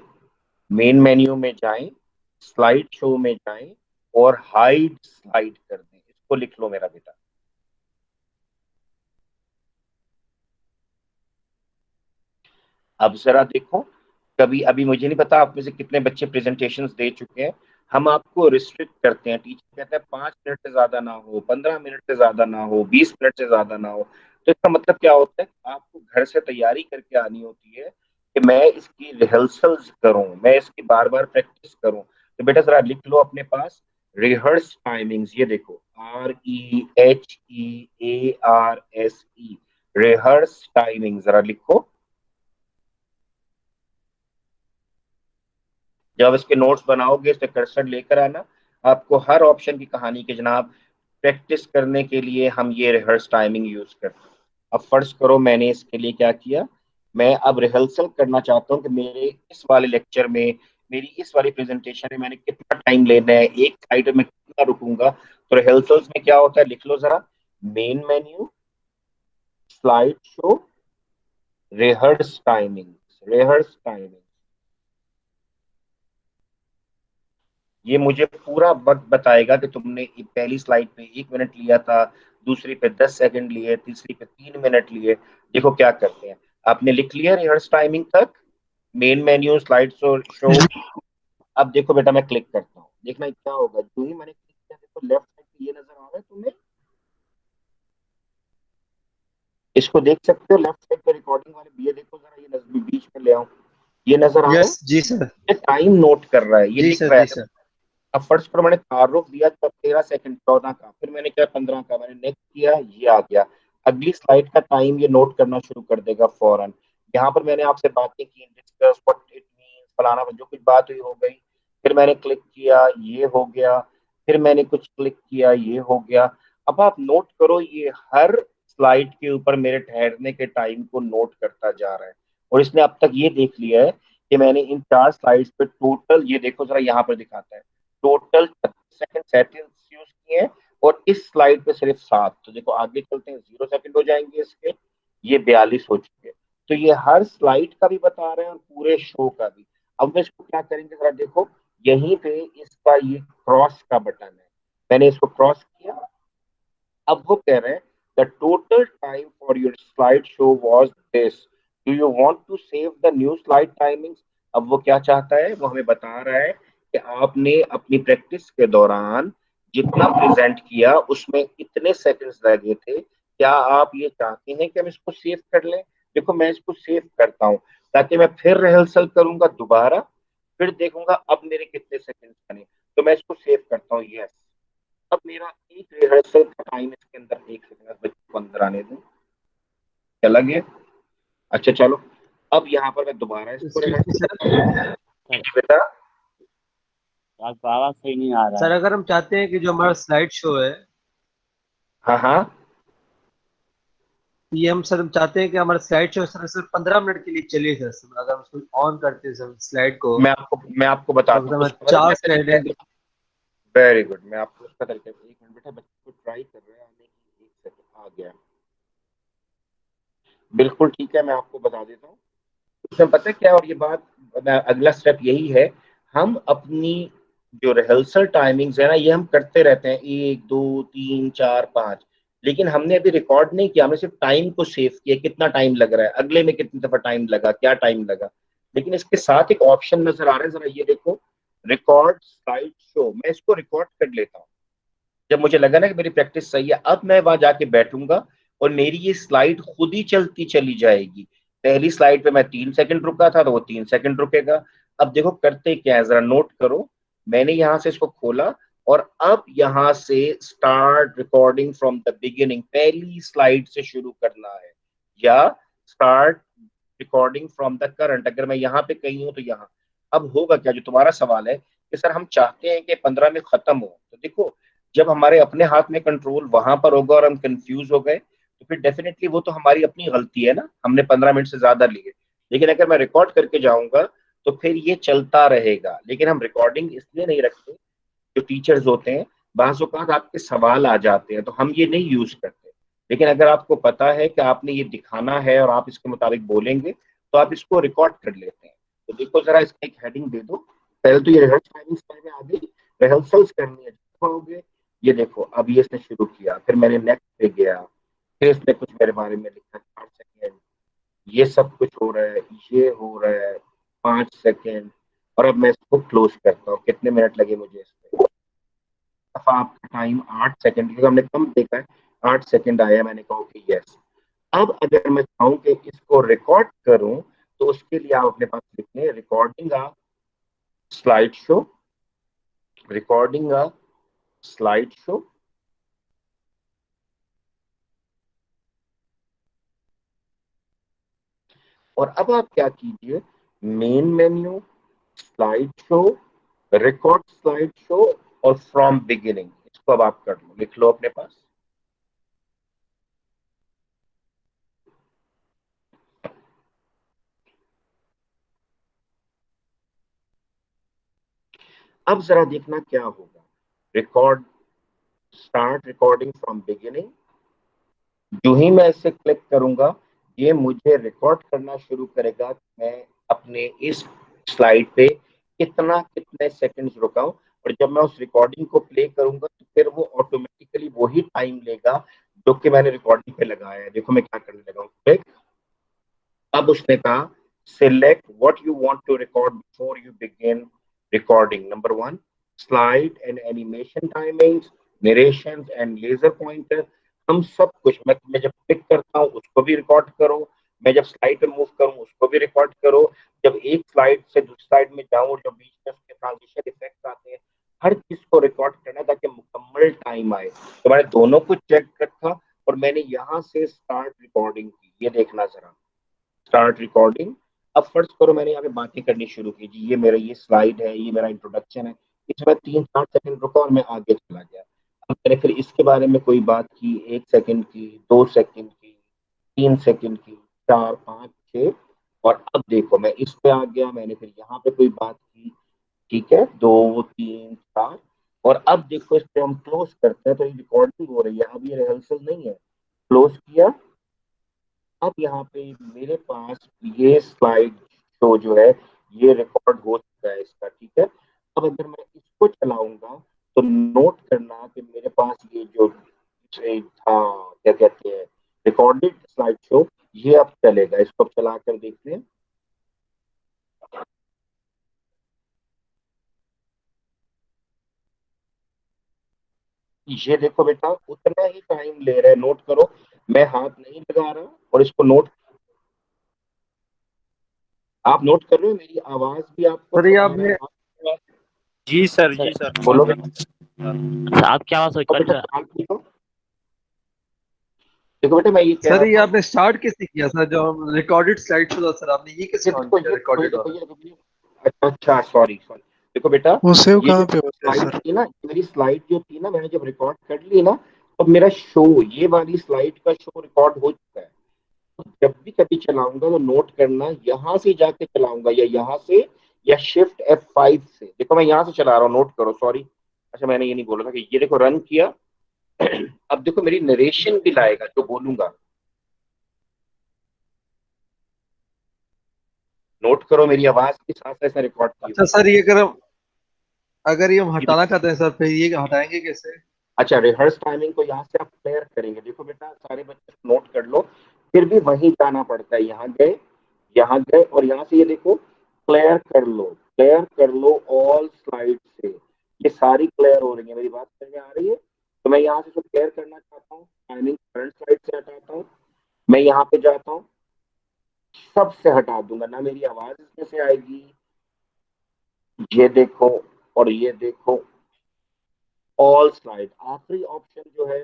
मेन मेन्यू में जाएं, स्लाइड शो में जाएं और हाइड स्लाइड कर दें। इसको लिख लो मेरा बेटा। अब जरा देखो, कभी अभी मुझे नहीं पता आप में से कितने बच्चे प्रेजेंटेशंस दे चुके हैं, हम आपको रिस्ट्रिक्ट करते हैं, टीचर कहता है 5 मिनट से ज्यादा ना हो, 15 मिनट से ज्यादा ना हो, 20 मिनट से ज्यादा ना हो। तो इसका मतलब क्या होता है, आपको घर से तैयारी करके आनी होती है कि मैं इसकी रिहर्सल्स करूं, मैं इसकी बार बार प्रैक्टिस करूं। तो बेटा जरा लिख लो अपने पास रिहर्स टाइमिंग्स, ये देखो REHEARSE, रिहर्स टाइमिंग, जरा लिखो। जब इसके नोट्स बनाओगे तो कर्सर लेकर आना, आपको हर ऑप्शन की कहानी के जनाब प्रैक्टिस करने के लिए हम ये रिहर्स टाइमिंग यूज करते हैं। अब फर्ज करो मैंने इसके लिए क्या किया, मैं अब रिहर्सल करना चाहता हूँ कि मेरे इस वाले लेक्चर में, मेरी इस वाली प्रेजेंटेशन में मैंने कितना टाइम लेना है, एक साइड में कितना रुकूंगा। तो रिहर्सल्स में क्या होता है, लिख लो जरा, main menu, slide show, rehearse timing, rehearse timing. ये मुझे पूरा वक्त बताएगा कि तुमने पहली स्लाइड पे 1 मिनट लिया था, दूसरी पे 10 सेकंड लिए, तीसरी पे 3 मिनट लिए। देखो क्या करते हैं, आपने लिख लिया रिहर्स टाइमिंग तक, मेन मेन्यू, स्लाइड शो। अब देखो बेटा मैं क्लिक करता हूँ, देखना क्या होगा, जो ही मैंने क्लिक किया देखो लेफ्ट साइड पे ये नजर आ रहा है तुम्हें, इसको देख सकते हो लेफ्ट साइड पे रिकॉर्डिंग वाले, ये देखो जरा, ये नजर बीच में ले आऊं, ये नजर आ रहा है, यस जी सर। ये टाइम नोट कर रहा है, ये जी लिख सर, रहा जी है। सर। अब फर्स्ट पर मैंने तारुफ दिया तब 13 सेकंड, 14 का, फिर मैंने किया 15 का, मैंने नेक्स्ट किया, ये आ गया। अगली स्लाइड का टाइम ये नोट करना शुरू कर देगा फौरन। यहाँ पर मैंने आपसे बातें की, डिस्कस व्हाट इट मींस, फलाना, जो कुछ बात हुई हो गई, फिर मैंने क्लिक किया, ये हो गया, फिर मैंने कुछ क्लिक किया, ये हो गया। अब आप नोट करो, ये हर स्लाइड के ऊपर मेरे ठहरने के टाइम को नोट करता जा रहा है। और इसने अब तक ये देख लिया है कि मैंने इन 4 स्लाइड्स पे टोटल, ये देखो जरा यहाँ पर दिखाता है, टोटल 36 सेकंड सेटिंग्स यूज किए हैं, और इस स्लाइड पे सिर्फ 7। तो देखो आगे चलते हैं, 0 सेकंड हो जाएंगे इसके, ये 42 हो चुके हैं। तो ये हर स्लाइड का भी बता रहे हैं और पूरे शो का भी। अब मैं इसको क्या करेंगे जरा देखो, यहीं पे इसका ये क्रॉस का बटन है, मैंने इसको क्रॉस किया। अब वो कह रहे हैं the total time for your slide show was this, do you want to save the new slide timings. अब वो क्या चाहता है, वो हमें बता रहा है कि आपने अपनी प्रैक्टिस के दौरान जितना प्रेजेंट किया उसमें इतने सेकंड्स लगे थे, क्या आप ये चाहते हैं कि हम इसको सेव कर लें। देखो मैं इसको सेव करता हूँ ताकि मैं फिर रिहर्सल करूंगा दोबारा, फिर देखूंगा अब मेरे कितने सेकंड्स बने। तो मैं इसको सेव करता हूँ, यस। अब मेरा एक रिहर्सल का टाइम इसके अंदर 1 सेकंड, बच्चे को अंदर आने दूं, चला गया। अच्छा चलो, अब यहाँ पर मैं दोबारा इसको एक्सक्यूज मी रिहर्सल सर। करता हूँ। जी बेटा, आपका आवाज सही नहीं आ रहा सर है। अगर हम चाहते हैं कि जो हमारा स्लाइड शो है, हाँ हाँ ये हम सर हम चाहते हैं कि हमारा स्लाइड शो सर सिर्फ 15 मिनट के लिए चलिए सर अगर हम उसको ऑन करते हैं सर स्लाइड को, मैं आपको तो बताता हूँ मतलब उसका पता क्या 4 स्लाइड तरीका है। है। वेरी गुड, मैं आपको उसका तरीका, एक मिनट बेटा, बच्चे को ट्राई कर रहे हैं आने की, एक सेकंड आ गया। बिल्कुल ठीक है, मैं आपको बता देता हूँ उसमें पता है क्या। और ये बात, अगला स्टेप यही है, हम अपनी जो रिहर्सल टाइमिंग्स है ना, ये हम करते रहते हैं, 1 2 3 4 5, लेकिन हमने अभी रिकॉर्ड नहीं किया, हमने सिर्फ टाइम को सेव किया, कितना टाइम लग रहा है, अगले में कितनी दफा टाइम लगा, क्या टाइम लगा। लेकिन इसके साथ एक ऑप्शन नजर आ रहा है, जरा ये देखो, रिकॉर्ड स्लाइड शो। मैं इसको रिकॉर्ड कर लेता हूँ, जब मुझे लगा ना कि मेरी प्रैक्टिस सही है, अब मैं वहां जाके बैठूंगा और मेरी ये स्लाइड खुद ही चलती चली जाएगी। पहली स्लाइड पे मैं 3 सेकंड रुका था, तो वो 3 सेकंड रुकेगा। अब देखो करते क्या है, जरा नोट करो। मैंने यहां से इसको खोला और अब यहां से start recording from the beginning, पहली स्लाइड से शुरू करना है, या start recording from the current, अगर मैं यहाँ पे कहीं हूं तो यहाँ। अब होगा क्या, जो तुम्हारा सवाल है कि सर हम चाहते हैं कि 15 में खत्म हो, तो देखो, जब हमारे अपने हाथ में कंट्रोल वहां पर होगा और हम कंफ्यूज हो गए, तो फिर डेफिनेटली वो तो हमारी अपनी गलती है ना, हमने 15 मिनट से ज्यादा लिए। लेकिन अगर मैं रिकॉर्ड करके जाऊंगा तो फिर ये चलता रहेगा। लेकिन हम रिकॉर्डिंग इसलिए नहीं रखते, जो टीचर्स होते हैं, बाज़ औक़ात आपके सवाल आ जाते हैं तो हम ये नहीं यूज करते। लेकिन अगर आपको पता है कि आपने ये दिखाना है और आप इसके मुताबिक बोलेंगे, तो आप इसको रिकॉर्ड कर लेते हैं। तो देखो जरा इसका एक हेडिंग दे दो। पहले तो ये रिहर्सल आ गई, रिहर्सल्स करनी है, हो, ये देखो अब ये इसने शुरू किया, फिर मैंने नेक्स्ट पे गया, फिर इसने कुछ मेरे बारे में लिखा 4 सेकेंड, ये सब कुछ हो रहा है, ये हो रहा है 5 सेकेंड, और अब मैं इसको क्लोज करता हूँ। कितने मिनट लगे मुझे इसमें, दफा आपका टाइम 8 सेकेंड, क्योंकि हमने कम देखा है, 8 सेकेंड आया, मैंने कहा कि यस। अब अगर मैं चाहूँ कि इसको रिकॉर्ड करूं, तो उसके लिए आप अपने पास लिख लें, रिकॉर्डिंग अ स्लाइड शो, रिकॉर्डिंग अ स्लाइड शो। और अब आप क्या कीजिए, main menu, slide show, record slide show, और फ्रॉम बिगिनिंग, इसको अब आप कर लो, लिख लो अपने पास। अब जरा देखना क्या होगा, record, start recording from beginning. जो ही मैं इसे क्लिक करूंगा, ये मुझे रिकॉर्ड करना शुरू करेगा कि मैं अपने इस स्लाइड पे कितना, कितने सेकंड्स रुका हूं। और जब मैं उस रिकॉर्डिंग को प्ले करूंगा, तो फिर वो ऑटोमेटिकली वही टाइम लेगा जो कि मैंने रिकॉर्डिंग पे लगाया है। देखो मैं क्या करने लगा हूँ, अब उसने कहा, select what you want to record before you begin recording. Number 1, slide and animation timings, narration and laser pointer. हम सब कुछ, मैं जब पिक करता हूँ उसको भी रिकॉर्ड करो, मैं जब स्लाइड पे मूव करूँ उसको भी रिकॉर्ड करो, जब एक स्लाइड से दूसरी स्लाइड में जाऊँ, जब बीच में उसके ट्रांजिशन इफेक्ट आते हैं, हर चीज को रिकॉर्ड करना ताकि मुकम्मल टाइम आए। तो मैंने दोनों को चेक रखा और मैंने यहाँ से स्टार्ट रिकॉर्डिंग की। ये देखना जरा, स्टार्ट रिकॉर्डिंग। अब फर्ज करो मैंने यहाँ पे बातें करनी शुरू की, जी ये मेरा ये स्लाइड है, ये मेरा इंट्रोडक्शन है, इसमें 3 4 सेकंड रुका और मैं आगे चला गया। अब मैंने फिर इसके बारे में कोई बात की, 1 सेकंड की, 2 सेकंड की, 3 सेकंड की, 4 5 6, और अब देखो मैं इस पे आ गया, मैंने फिर यहाँ पे कोई बात की, ठीक है, 2 3 4, और अब देखो इस पे हम क्लोज करते हैं तो ये रिकॉर्डिंग हो रही है, अब ये रिहर्सल नहीं है। क्लोज किया, अब यहाँ पे मेरे पास ये स्लाइड शो जो है, ये रिकॉर्ड हो चुका है इसका, ठीक है। अब अगर मैं इसको चलाऊंगा, तो नोट करना कि मेरे पास ये जो था, क्या कहते हैं, रिकॉर्डेड स्लाइड शो, ये अब चलेगा। इसको अब चला कर देखते हैं। ये देखो बेटा, उतना ही टाइम ले रहा है, नोट करो, मैं हाथ नहीं लगा रहा, और इसको नोट, आप नोट कर रहे हो मेरी आवाज भी आपको सर ये आ रहा आपने है। जी सर, जी सर सर, बोलो समझ बेटा, गया। आपकी आवाज थोड़ी कट बेटा रहा सवाल पूछो। देखो बेटा, मैं ये कह सर रहा ये था, आपने स्टार्ट कैसे किया सर, जो हम रिकॉर्डेड स्लाइड शो था सर, आपने ये ये कैसे ऑन देखो किया ये देखो ये रिकॉर्डेड देखो वाला? ये देखो अच्छा अच्छा, सॉरी सॉरी। देखो बेटा, वो सेव ये जो कहाँ पे होता है स्लाइड सर? थी ना, मेरी स्लाइड जो थी ना, मैंने जब रिकॉर्ड कर ली ना, तो मेरा शो, ये वाली स्लाइड का शो रिकॉर्ड हो चुका है। तो जब भी कभी चलाऊंगा तो नोट करना, यहाँ से जाके चलाऊंगा या यहाँ से, या शिफ्ट F5 से। देखो मैं यहाँ से चला रहा हूँ, नोट करो, सॉरी। अच्छा मैंने ये नहीं बोला था कि ये देखो रन किया। अब देखो मेरी नरेशन भी लाएगा जो बोलूंगा, नोट करो, मेरी आवाज के साथ ऐसा रिकॉर्ड की अच्छा हुई सर, ये अगर ये हम है। हटाना चाहते हैं सर, फिर ये हटाएंगे कैसे? अच्छा, रिहर्स टाइमिंग को यहाँ से आप क्लियर करेंगे। देखो बेटा, सारे बच्चे नोट कर लो, फिर भी वहीं जाना पड़ता है। यहाँ गए और यहाँ से ये देखो, क्लियर कर लो ऑल स्लाइड से। ये सारी क्लियर हो रही है, मेरी बात समझ में आ रही है? तो मैं यहाँ से जो क्लियर करना चाहता हूँ, टाइमिंग करंट स्लाइड से हटाता हूँ, मैं यहाँ पे जाता हूँ, सबसे हटा दूंगा ना, मेरी आवाज इसमें से आएगी। ये देखो, और ये देखो, ऑल स्लाइड आखिरी ऑप्शन जो है,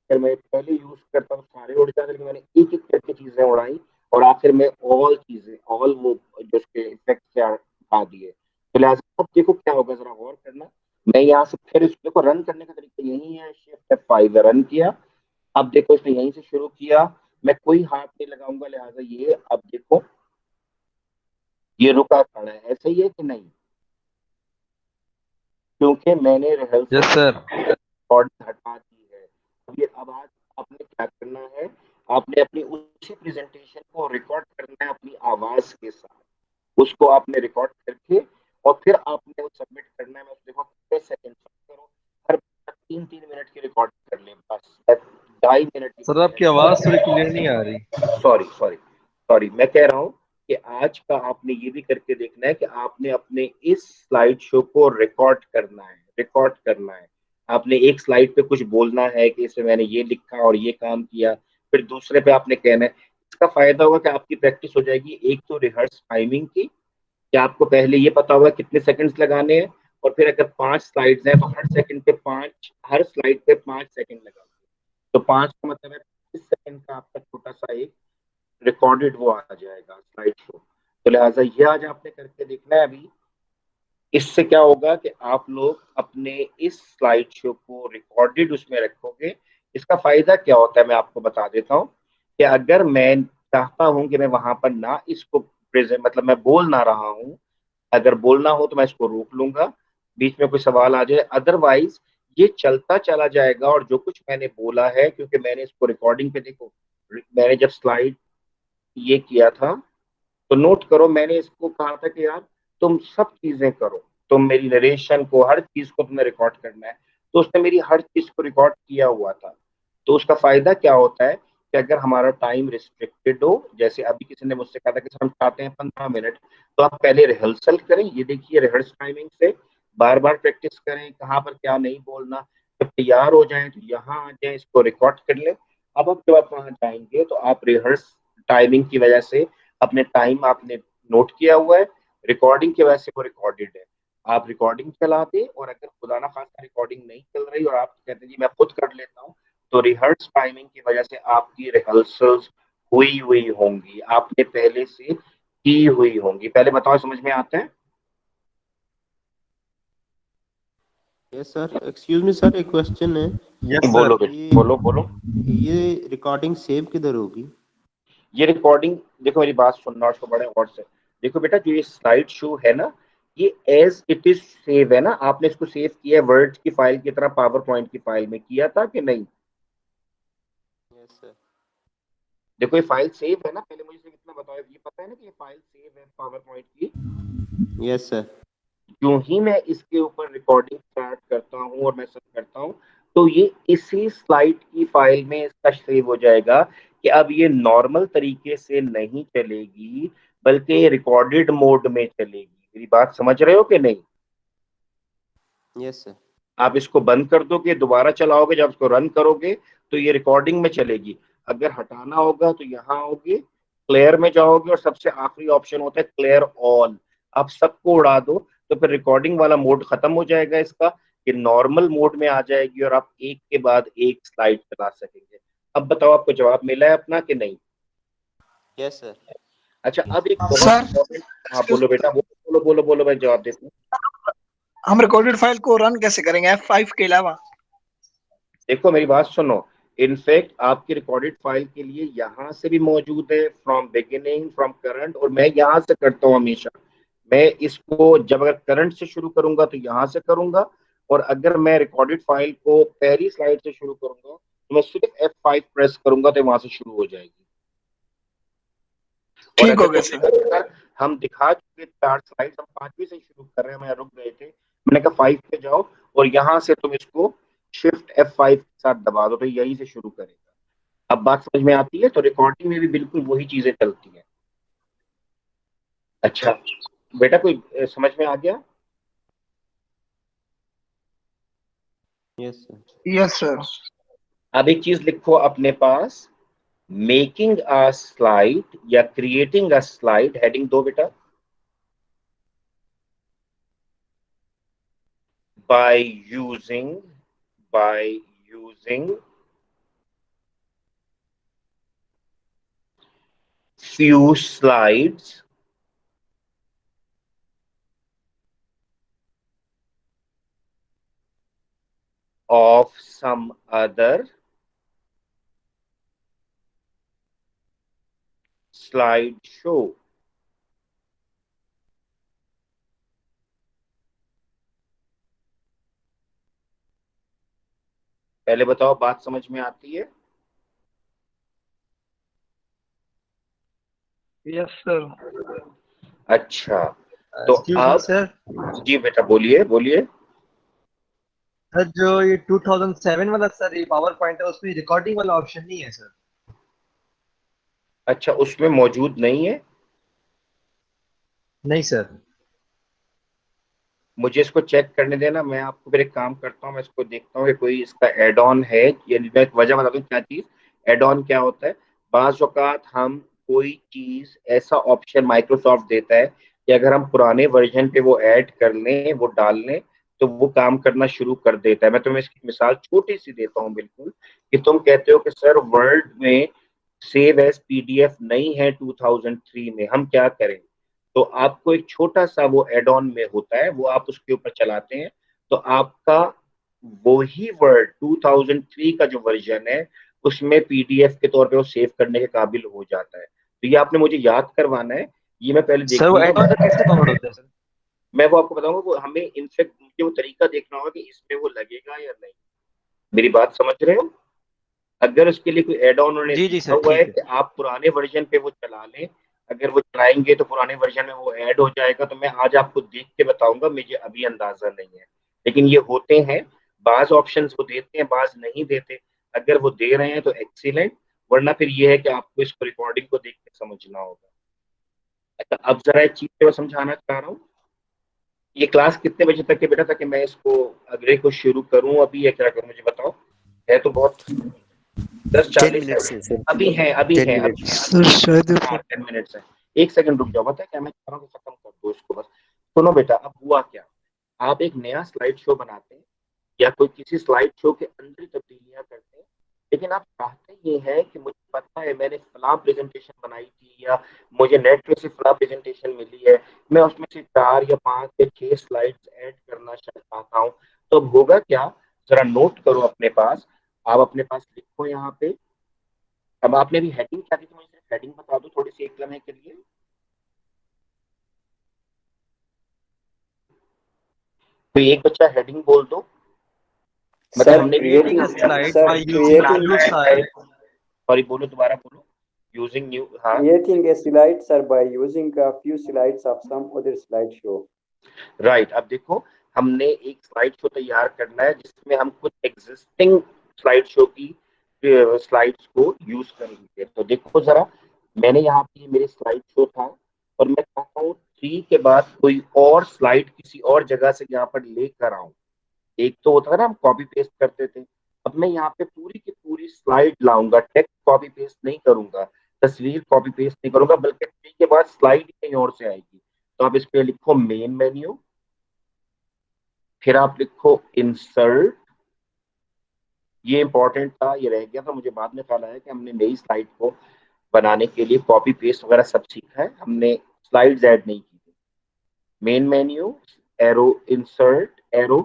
फिर मैं पहले यूज करता हूँ सारे उड़ जाते, लेकिन मैंने एक एक करके चीजें उड़ाई, और आखिर में ऑल चीजें, ऑल वो जो उसके इफेक्ट से हटा दिए। तो लिहाजा अब देखो क्या होगा, जरा गौर करना। मैं यहाँ से फिर इसको देखो, रन करने का तरीका यही है, शिफ्ट F5 रन किया। अब देखो इसने यहीं से शुरू किया, मैं कोई हाथ नहीं लगाऊंगा, लिहाजा ये अब देखो ये रुका खड़ा है, ऐसा ही है कि नहीं? क्योंकि मैंने रिहर्सल यस सर। रिकॉर्ड हटा दी है। अब आज आपने क्या करना है, आपने अपनी उसी प्रेजेंटेशन को रिकॉर्ड करना है अपनी आवाज के साथ, उसको आपने रिकॉर्ड करके और फिर आपने वो सबमिट करना है। मैं देखो कितने सेकंड करो, हर 3-3 मिनट की रिकॉर्ड कर ले, बस 2.5 मिनट की सर आपकी प्रेजेंटेशन। आवाज थोड़ी क्लियर नहीं आ रही। सॉरी सॉरी सॉरी, मैं कह रहा हूँ कि आज का आपने ये भी करके देखना है कि आपने अपने इस स्लाइड शो को रिकॉर्ड करना है। आपने एक स्लाइड पे कुछ बोलना है कि इसमें मैंने ये लिखा और ये काम किया, फिर दूसरे पे आपने कहना है। इसका फायदा होगा कि आपकी प्रैक्टिस हो जाएगी, एक तो रिहर्स टाइमिंग की, कि आपको पहले ये पता होगा कितने सेकंड्स लगाने हैं, और फिर अगर 5 स्लाइड्स हैं तो हर स्लाइड पे 5 सेकंड लगाओगे, तो 5 का मतलब है 25 सेकंड का आपका छोटा सा एक रिकॉर्डेड वो आ जाएगा स्लाइड शो। तो लिहाजा ये आज आपने करके देखना है अभी। इससे क्या होगा कि आप लोग अपने इस स्लाइड शो को रिकॉर्डेड उसमें रखोगे। इसका फायदा क्या होता है मैं आपको बता देता हूँ, कि अगर मैं चाहता हूं कि मैं वहां पर ना इसको प्रेजेंट, मतलब मैं बोल ना रहा हूं, अगर बोलना हो तो मैं इसको रोक लूंगा, बीच में कोई सवाल आ जाए, अदरवाइज ये चलता चला जाएगा। और जो कुछ मैंने बोला है, क्योंकि मैंने इसको रिकॉर्डिंग पे देखो, मैंने जब स्लाइड ये किया था, तो नोट करो, मैंने इसको कहा था कि यार तुम सब चीजें करो, तुम मेरी नरेशन को, हर चीज को तुम्हें रिकॉर्ड करना है। तो उसने मेरी हर चीज को रिकॉर्ड किया हुआ था। तो उसका फायदा क्या होता है कि अगर हमारा टाइम रिस्ट्रिक्टेड हो, जैसे अभी किसी ने मुझसे कहा था कि सर हम चाहते हैं 15 मिनट, तो आप पहले रिहर्सल करें, ये देखिए रिहर्स टाइमिंग से बार बार प्रैक्टिस करें कहाँ पर क्या नहीं बोलना। जब तैयार हो जाए तो यहाँ आ जाए, इसको रिकॉर्ड कर लें। अब जब आप वहां जाएंगे तो आप रिहर्स टाइमिंग की वजह से अपने टाइम आपने नोट किया हुआ है, रिकॉर्डिंग की वजह से वो रिकॉर्डेड है। आप रिकॉर्डिंग चला दे, और अगर खुदा ना खास्ता रिकॉर्डिंग नहीं चल रही और आप कहते हैं जी मैं खुद कर लेता हूँ, तो रिहर्स टाइमिंग की वजह से आपकी रिहर्सल्स हुई हुई होंगी, आपने पहले से की हुई होंगी। पहले बताओ समझ में आता है? Yes sir, excuse me sir, एक क्वेश्चन है। यस बोलो सर। बेटा, बोलो बोलो। ये रिकॉर्डिंग सेव किधर होगी? ये रिकॉर्डिंग, देखो मेरी बात सुनना उसको बड़े गौर से। देखो बेटा, जो ये स्लाइड शो है ना, ये एज इट इज सेव है ना, आपने इसको सेव किया है वर्ड की फाइल की तरह, पावर पॉइंट की फाइल में किया था कि नहीं? Yes sir. देखो ये फाइल सेव है ना, पहले मुझे कितना बताओ, ये पता है ना कि ये फाइल सेव है पावर पॉइंट की। Yes sir. जो ही मैं इसके ऊपर रिकॉर्डिंग स्टार्ट करता हूँ और मैं सब करता हूँ, तो ये इसी स्लाइड की फाइल में इसका सेव हो जाएगा, कि अब ये नॉर्मल तरीके से नहीं चलेगी, बल्कि ये रिकॉर्डेड मोड में चलेगी। मेरी बात समझ रहे हो कि नहीं? Yes sir. आप इसको बंद कर दोगे, दोबारा चलाओगे, जब इसको रन करोगे तो ये रिकॉर्डिंग में चलेगी। अगर हटाना होगा तो यहाँ आओगे, क्लियर में जाओगे, और सबसे आखिरी ऑप्शन होता है क्लियर ऑल। आप सबको उड़ा दो, तो फिर रिकॉर्डिंग वाला मोड खत्म हो जाएगा इसका, कि नॉर्मल मोड में आ जाएगी, और आप एक के बाद एक स्लाइड चला सकेंगे। अब बताओ आपको जवाब मिला है अपना कि नहीं? Yes sir. अच्छा, अब एक बहुत सर इंपॉर्टेंट, हाँ excuse बोलो बेटा, बोलो बोलो बोलो बोलो, मैं जवाब देता हूँ। हम रिकॉर्डेड फाइल को रन कैसे करेंगे F5 के अलावा? देखो मेरी बात सुनो, इनफैक्ट आपकी रिकॉर्डेड फाइल के लिए यहाँ से भी मौजूद है, फ्रॉम बिगिनिंग, फ्रॉम करंट, और मैं यहाँ से करता हूँ हमेशा। मैं इसको जब अगर करंट से शुरू करूंगा तो यहाँ से करूंगा, और अगर मैं रिकॉर्डेड फाइल को पहली स्लाइड से शुरू करूंगा तो मैं सिर्फ F5 प्रेस करूंगा तो वहां से शुरू हो जाएगी। और ठीक हो अगर गया तुमने सर। अगर हम दिखा चुके 4 स्लाइड, हम 5वीं से शुरू कर रहे हैं, मैं रुक गए थे, मैंने कहा 5 पे जाओ और यहाँ से तुम इसको शिफ्ट F5 के साथ दबा दो तो यहीं से शुरू करेगा। अब बात समझ में आती है? तो रिकॉर्डिंग में भी बिल्कुल वही चीजें चलती हैं। अच्छा बेटा, कोई समझ में आ गया? Yes sir. Yes sir. अब एक चीज लिखो अपने पास, मेकिंग अ स्लाइड या क्रिएटिंग अ स्लाइड, हेडिंग दो बेटा। by using by using few slides of some other slideshow. पहले बताओ बात समझ में आती है? Yes sir. अच्छा, तो एक्सक्यूज मी अब सर। जी बेटा बोलिए बोलिए। सर जो ये 2007 वाला सर ये पावर पॉइंट है उसमें रिकॉर्डिंग वाला ऑप्शन नहीं है सर। अच्छा, उसमें मौजूद नहीं है? नहीं सर। मुझे इसको चेक करने देना, मैं आपको फिर एक काम करता हूँ, मैं इसको देखता हूँ कि कोई इसका एड ऑन है, यानी मैं एक वजह बता दूँ क्या चीज। एड ऑन क्या होता है? बाज़ औक़ात हम कोई चीज ऐसा ऑप्शन माइक्रोसॉफ्ट देता है कि अगर हम पुराने वर्जन पे वो ऐड कर लें, वो डाल लें, तो वो काम करना शुरू कर देता है। मैं तुम्हें इसकी मिसाल छोटी सी देता हूँ बिल्कुल, कि तुम कहते हो कि सर वर्ल्ड में सेव एज पीडीएफ नहीं है 2003 में, हम क्या करें? तो आपको एक छोटा सा वो एड ऑन में होता है, वो आप उसके ऊपर चलाते हैं तो आपका वही वर्ड 2003 का जो वर्जन है उसमें पीडीएफ के तौर पे वो सेव करने के काबिल हो जाता है। तो ये आपने मुझे याद करवाना है, ये मैं पहले सर वो देखूंगा। एड ऑन कैसे डाउनलोड होता है सर? मैं वो आपको बताऊंगा, वो हमें इनफेक्ट मुझे वो तरीका देखना होगा कि इसमें वो लगेगा या नहीं। मेरी बात समझ रहे हो? अगर उसके लिए कोई एड ऑन उन्होंने जी जी दिया सर हुआ है ठीक है। कि आप पुराने वर्जन पे वो चला लें, अगर वो चलाएंगे तो पुराने वर्जन में वो ऐड हो जाएगा, तो मैं आज आपको देख के बताऊंगा, मुझे अभी अंदाजा नहीं है। लेकिन ये होते हैं, बाज ऑप्शंस वो देते हैं, बाज नहीं देते। अगर वो दे रहे हैं तो एक्सीलेंट, वरना फिर ये है कि आपको इसको रिकॉर्डिंग को देख के समझना होगा। अच्छा, अब जरा एक चीज को समझाना चाह रहा हूँ। ये क्लास कितने बजे तक है बेटा, ताकि मैं इसको अगले को शुरू करूँ अभी या क्या करूँ, मुझे बताओ। है तो बहुत 10 10:40 है। मिनट से सर। अभी है अभी 10 है मिनट। अभी है सर शायद हाँ 10 मिनट्स है। एक सेकंड रुक जाओ, पता है क्या मैं चाह रहा हूँ कि खत्म कर दो इसको बस। सुनो बेटा, अब हुआ क्या, आप एक नया स्लाइड शो बनाते हैं या कोई किसी स्लाइड शो के अंदर तब्दीलियां करते हैं, लेकिन आप चाहते ये हैं कि मुझे पता है मैंने फला प्रेजेंटेशन बनाई थी या मुझे नेट पे से फला प्रेजेंटेशन मिली है, मैं उसमें से 4 या 5 या 6 स्लाइड्स ऐड करना चाहता हूँ। तो अब होगा क्या, जरा नोट करो अपने पास, आप अपने पास लिखो यहाँ पे। अब आपने भी हेडिंग क्या थी, तो मुझे सिर्फ हेडिंग बता दो थोड़ी सी एक लम्हे के लिए। तो एक बच्चा हेडिंग बोल दो, मतलब सर हमने creating a creating slide sir by using creating new slide. Sorry बोलो, दोबारा बोलो। यूजिंग न्यू, हाँ creating a slide sir by using a few slides of some other slideshow। Right. अब देखो, हमने एक स्लाइड शो तैयार करना है जिसमें हम कुछ एग्जिस्टिंग स्लाइड शो की स्लाइड्स को यूज करेंगे। तो देखो जरा, मैंने यहाँ पे मेरे स्लाइड शो था और मैं चाहता हूँ 3 के बाद कोई और स्लाइड किसी और जगह से यहाँ पर लेकर आऊं। एक तो होता है ना हम कॉपी पेस्ट करते थे, अब मैं यहाँ पे पूरी की पूरी स्लाइड लाऊंगा, टेक्स्ट कॉपी पेस्ट नहीं करूंगा, तस्वीर कॉपी पेस्ट नहीं करूंगा, बल्कि 3 के बाद स्लाइड कहीं और से आएगी। तो आप इस पे लिखो मेन मेन्यू, फिर आप लिखो इंसर्ट। ये इंपॉर्टेंट था, ये रह गया था, मुझे बाद में ख्याल आया कि हमने नई स्लाइड को बनाने के लिए कॉपी पेस्ट वगैरह सब सीखा है, हमने स्लाइड्स ऐड नहीं की थी। Main menu, arrow, insert arrow.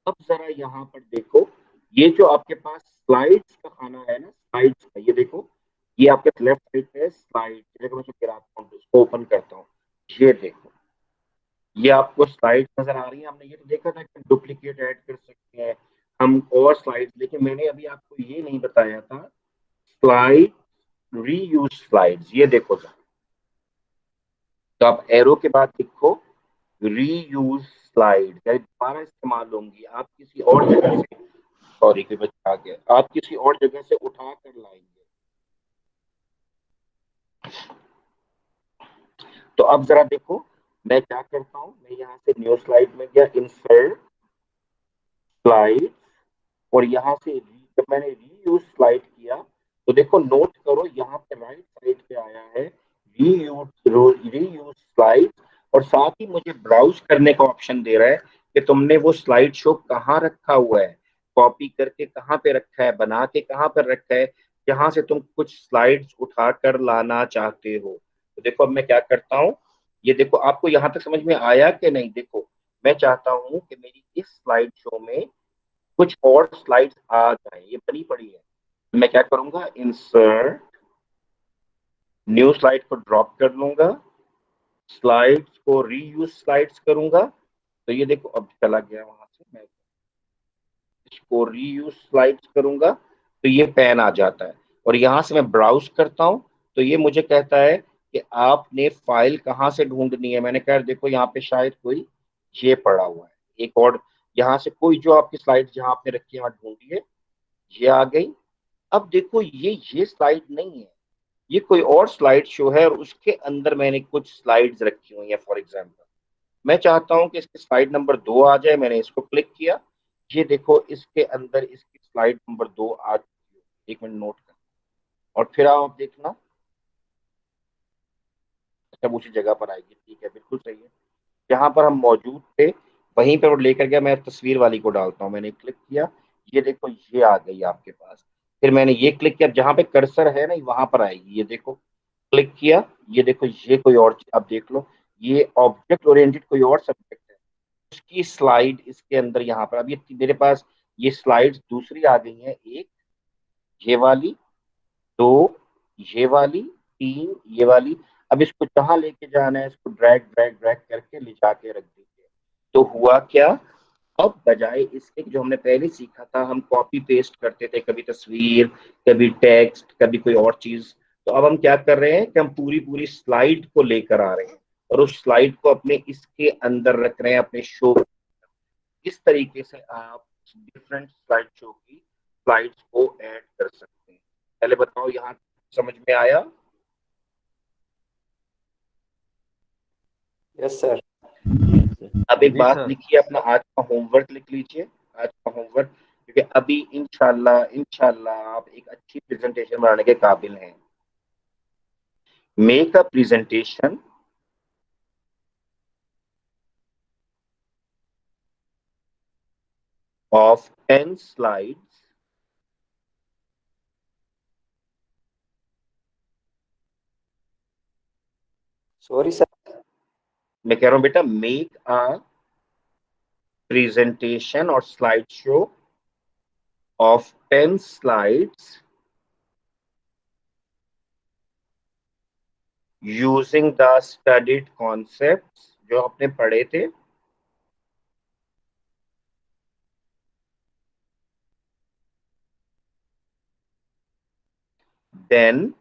अब जरा यहाँ पर देखो, ये जो आपके पास स्लाइड्स का खाना है ना, स्लाइड्स का, ये देखो, ये आपके लेफ्ट साइड पे स्लाइड, देखो मैं गिराता हूँ, इसको ओपन करता हूँ, ये देखो, ये आपको स्लाइड्स नजर आ रही है। हमने ये तो देखा था कि डुप्लीकेट ऐड कर सकते हैं हम और स्लाइड्स, लेकिन मैंने अभी आपको ये नहीं बताया था स्लाइड रीयूज स्लाइड्स। ये देखो जरा, तो आप एरो के बाद लिखो रीयूज स्लाइड, यानी दोबारा इस्तेमाल होंगी, आप किसी और जगह से, सॉरी कोई बच्चा आ गया, आप किसी और जगह से उठा कर लाएंगे। तो अब जरा देखो, मैं क्या करता हूं, मैं यहाँ से न्यू स्लाइड में गया, इंसर्ट स्लाइड, और यहाँ से जब मैंने रीयूज स्लाइड किया, तो देखो नोट करो, यहाँ पे राइट साइड पे आया है रीयूज स्लाइड, और साथ ही मुझे ब्राउज करने का ऑप्शन दे रहा है कि तुमने वो स्लाइड शो कहाँ रखा हुआ है, कॉपी करके कहाँ पे रखा है, बना के कहाँ पर रखा है, जहां से तुम कुछ स्लाइड्स उठा कर लाना चाहते हो। तो देखो अब मैं क्या करता हूँ, ये देखो, आपको यहाँ तक समझ में आया कि नहीं? देखो, मैं चाहता हूँ कि मेरी इस स्लाइड शो में कुछ और स्लाइड्स आ जाए, ये बनी पड़ी है। मैं क्या करूंगा, इंसर्ट न्यू स्लाइड को ड्रॉप कर लूंगा, स्लाइड्स को रीयूज स्लाइड्स करूंगा, तो ये देखो अब चला गया वहां से, मैं इसको रीयूज स्लाइड्स करूंगा तो ये पैन आ जाता है, और यहां से मैं ब्राउज करता हूं तो ये मुझे कहता है कि आपने फाइल कहाँ से ढूंढनी है। मैंने कहा देखो यहाँ पे शायद कोई ये पड़ा हुआ है, एक और, यहाँ से कोई जो आपकी स्लाइड जहां आपने रखी है वहां ढूंढिए, ये आ गई। अब देखो ये स्लाइड नहीं है, ये कोई और स्लाइड शो है, और उसके अंदर मैंने कुछ स्लाइड्स रखी हुई है। फॉर एग्जांपल मैं चाहता हूं कि इसकी स्लाइड नंबर 2 आ जाए, मैंने इसको क्लिक किया, ये देखो इसके अंदर इसकी स्लाइड नंबर 2 आ चुकी है। एक मिनट नोट कर, और फिर आप देखना, सब उसी जगह पर आएगी। ठीक है, बिल्कुल सही है, जहां पर हम मौजूद थे वहीं पर वो लेकर गया। मैं तस्वीर वाली को डालता हूँ, मैंने क्लिक किया, ये देखो ये आ गई आपके पास। फिर मैंने ये क्लिक किया, जहां पे कर्सर है ना वहां पर आएगी, ये देखो क्लिक किया, ये देखो ये कोई और, अब देख लो, ये ऑब्जेक्ट ओरिएंटेड कोई और सब्जेक्ट है, उसकी स्लाइड इसके अंदर यहाँ पर। अब ये मेरे पास ये स्लाइड्स दूसरी आ गई हैं, एक ये वाली, दो ये वाली, तीन ये वाली। अब इसको जहां लेके जाना है, इसको ड्रैग ड्रैग ड्रैग करके ले जाके रख दीजिए। तो हुआ क्या, अब बजाय इसके जो हमने पहले सीखा था, हम कॉपी पेस्ट करते थे, कभी तस्वीर, कभी टेक्स्ट, कभी कोई और चीज, तो अब हम क्या कर रहे हैं कि हम पूरी पूरी स्लाइड को लेकर आ रहे हैं और उस स्लाइड को अपने इसके अंदर रख रहे हैं, अपने शो। इस तरीके से आप डिफरेंट स्लाइड शो की स्लाइड्स को ऐड कर सकते हैं। पहले बताओ यहाँ समझ में आया? Yes, sir. अब एक जी बात सर। लिखिए, अपना आज का होमवर्क लिख लीजिए, आज का होमवर्क, क्योंकि अभी इंशाल्लाह इंशाल्लाह आप एक अच्छी प्रेजेंटेशन बनाने के काबिल हैं। Make a presentation of 10 slides Sorry, sir. मैं कह रहा हूं बेटा, मेक अ प्रेजेंटेशन और slide show of 10 slides using the studied concepts जो आपने पढ़े थे, then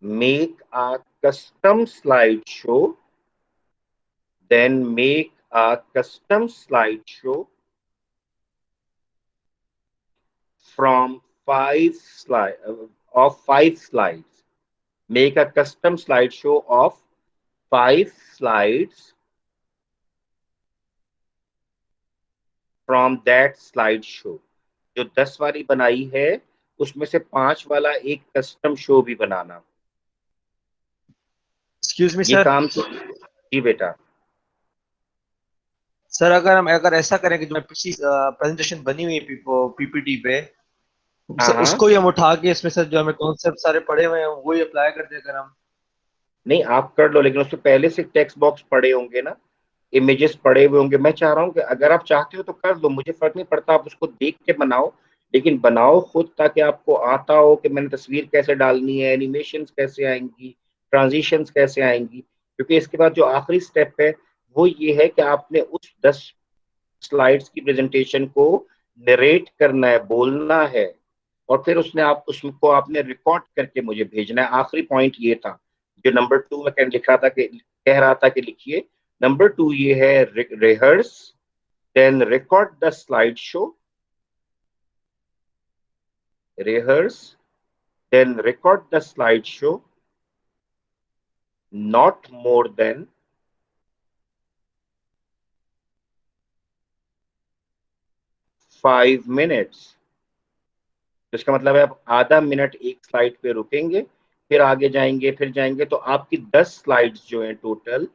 make a custom slideshow, then make a custom slideshow from 5 slides. Make a custom slideshow of 5 slides from that slideshow. जो 10 वाली बनाई है उसमें से 5 वाला एक कस्टम शो भी बनाना। एक्सक्यूज मी ये सर। काम तो जी बेटा। सर अगर ऐसा करें कि जो पिछली प्रेजेंटेशन बनी हुई है पीपीटी पे, हाँ सर हाँ, उसको ही हम उठा के इसमें सर जो हमें कॉन्सेप्ट सारे पढ़े हुए हैं वही अप्लाई कर दें अगर हम। नहीं आप कर लो, लेकिन उसमें पहले से टेक्स्ट बॉक्स पड़े होंगे ना, इमेजेस पड़े हुए होंगे। मैं चाह रहा हूँ कि अगर आप चाहते हो तो कर दो, मुझे फर्क नहीं पड़ता, आप उसको देख के बनाओ, लेकिन बनाओ खुद, ताकि आपको आता हो कि मैंने तस्वीर कैसे डालनी है, एनिमेशंस कैसे आएंगी, ट्रांजिशंस कैसे आएंगी। क्योंकि इसके बाद जो आखिरी स्टेप है वो ये है कि आपने उस 10 स्लाइड्स की प्रेजेंटेशन को नरेट करना है, बोलना है, और फिर उसने आप उसको आपने रिकॉर्ड करके मुझे भेजना है। आखिरी पॉइंट ये था जो नंबर 2 में कह रहा था कि लिखिए। नंबर 2 ये है, rehearse then record the slide show, rehearse then record the slide show not more than 5 minutes। तो इसका मतलब है आप आधा मिनट एक स्लाइड पे रुकेंगे, फिर आगे जाएंगे, फिर जाएंगे, तो आपकी 10 स्लाइड्स जो हैं टोटल,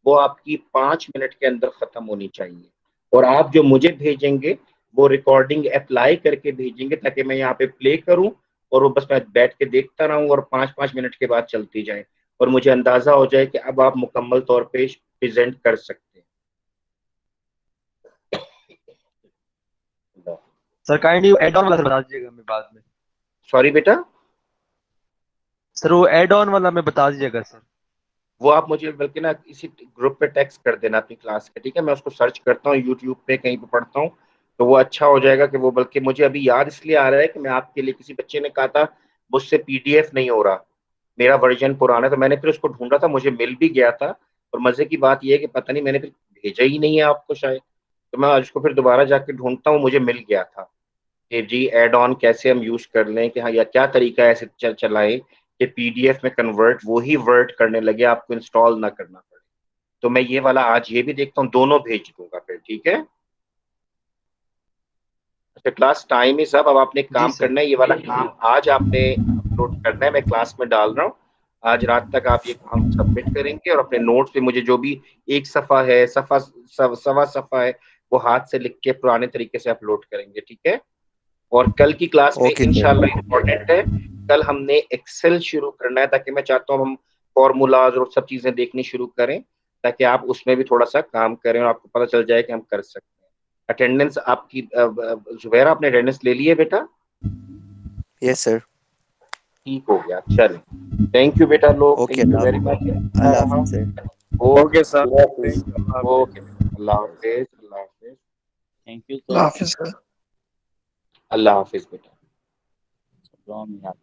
वो आपकी 5 मिनट के अंदर खत्म होनी चाहिए। और आप जो मुझे भेजेंगे वो रिकॉर्डिंग अप्लाई करके भेजेंगे, ताकि मैं यहाँ पे प्ले करूँ और वो बस मैं बैठ के देखता रहूँ और 5-5 मिनट के बाद चलती जाए, और मुझे अंदाजा हो जाए कि अब आप मुकम्मल तौर पे प्रेजेंट कर सकते हैं। सर काइंडली ऐड ऑन वाला बता दीजिएगा हमें बाद में। सॉरी बेटा, सर वो ऐड ऑन वाला हमें बता दीजिएगा सर। वो आप मुझे बल्कि ना इसी ग्रुप पे टेक्स्ट कर देना अपनी क्लास के, ठीक है? मैं उसको सर्च करता हूँ यूट्यूब पे, कहीं पे पढ़ता हूँ, तो वो अच्छा हो जाएगा कि वो, बल्कि मुझे अभी याद इसलिए आ रहा है कि मैं आपके लिए, किसी बच्चे ने कहा था मुझसे पीडीएफ नहीं हो रहा, मेरा वर्जन पुराना है, तो मैंने फिर उसको ढूंढा था, मुझे मिल भी गया था। और मजे की बात यह है कि पता नहीं मैंने फिर भेजा ही नहीं है आपको शायद, तो मैं आज उसको फिर दोबारा जाके ढूंढता हूँ, मुझे मिल गया था कि जी एड ऑन कैसे हम यूज कर लें, कि हाँ, या क्या तरीका है ऐसे चलाएं कि पीडीएफ में कन्वर्ट वही वर्ड करने लगे, आपको इंस्टॉल ना करना पड़े। तो मैं ये वाला आज ये भी देखता हूँ, दोनों भेज दूंगा फिर, ठीक है? अच्छा, क्लास टाइम इज अब आपने एक जी काम सर। करना है, ये वाला काम आज आपने अपलोड करना है, मैं क्लास में डाल रहा हूँ। आज रात तक आप ये काम सबमिट करेंगे, और अपने नोट्स पे मुझे जो भी एक सफा है, सवा सफा है, वो हाथ से लिख के पुराने तरीके से अपलोड करेंगे, ठीक है? और कल की क्लास में ओके सर। इंशाल्लाह इम्पोर्टेंट है, कल हमने एक्सेल शुरू करना है, ताकि मैं चाहता हूँ हम फॉर्मूलाज और सब चीजें देखनी शुरू करें, ताकि आप उसमें भी थोड़ा सा काम करें और आपको पता चल जाए कि हम कर सकते हैं। अटेंडेंस आपकी, जुबैरा आपने अटेंडेंस ले ली है बेटा? Yes sir. ठीक हो गया, चलो, थैंक यू बेटा लोग, okay, thank you very much. अल्लाह हाफिज sir. Okay okay sir, Yes, thank you, okay, अल्लाह हाफिज, अल्लाह हाफिज, थैंक यू अल्लाह सर। हाफिज सर। अल्लाह हाफिज बेटा। दुआ में याद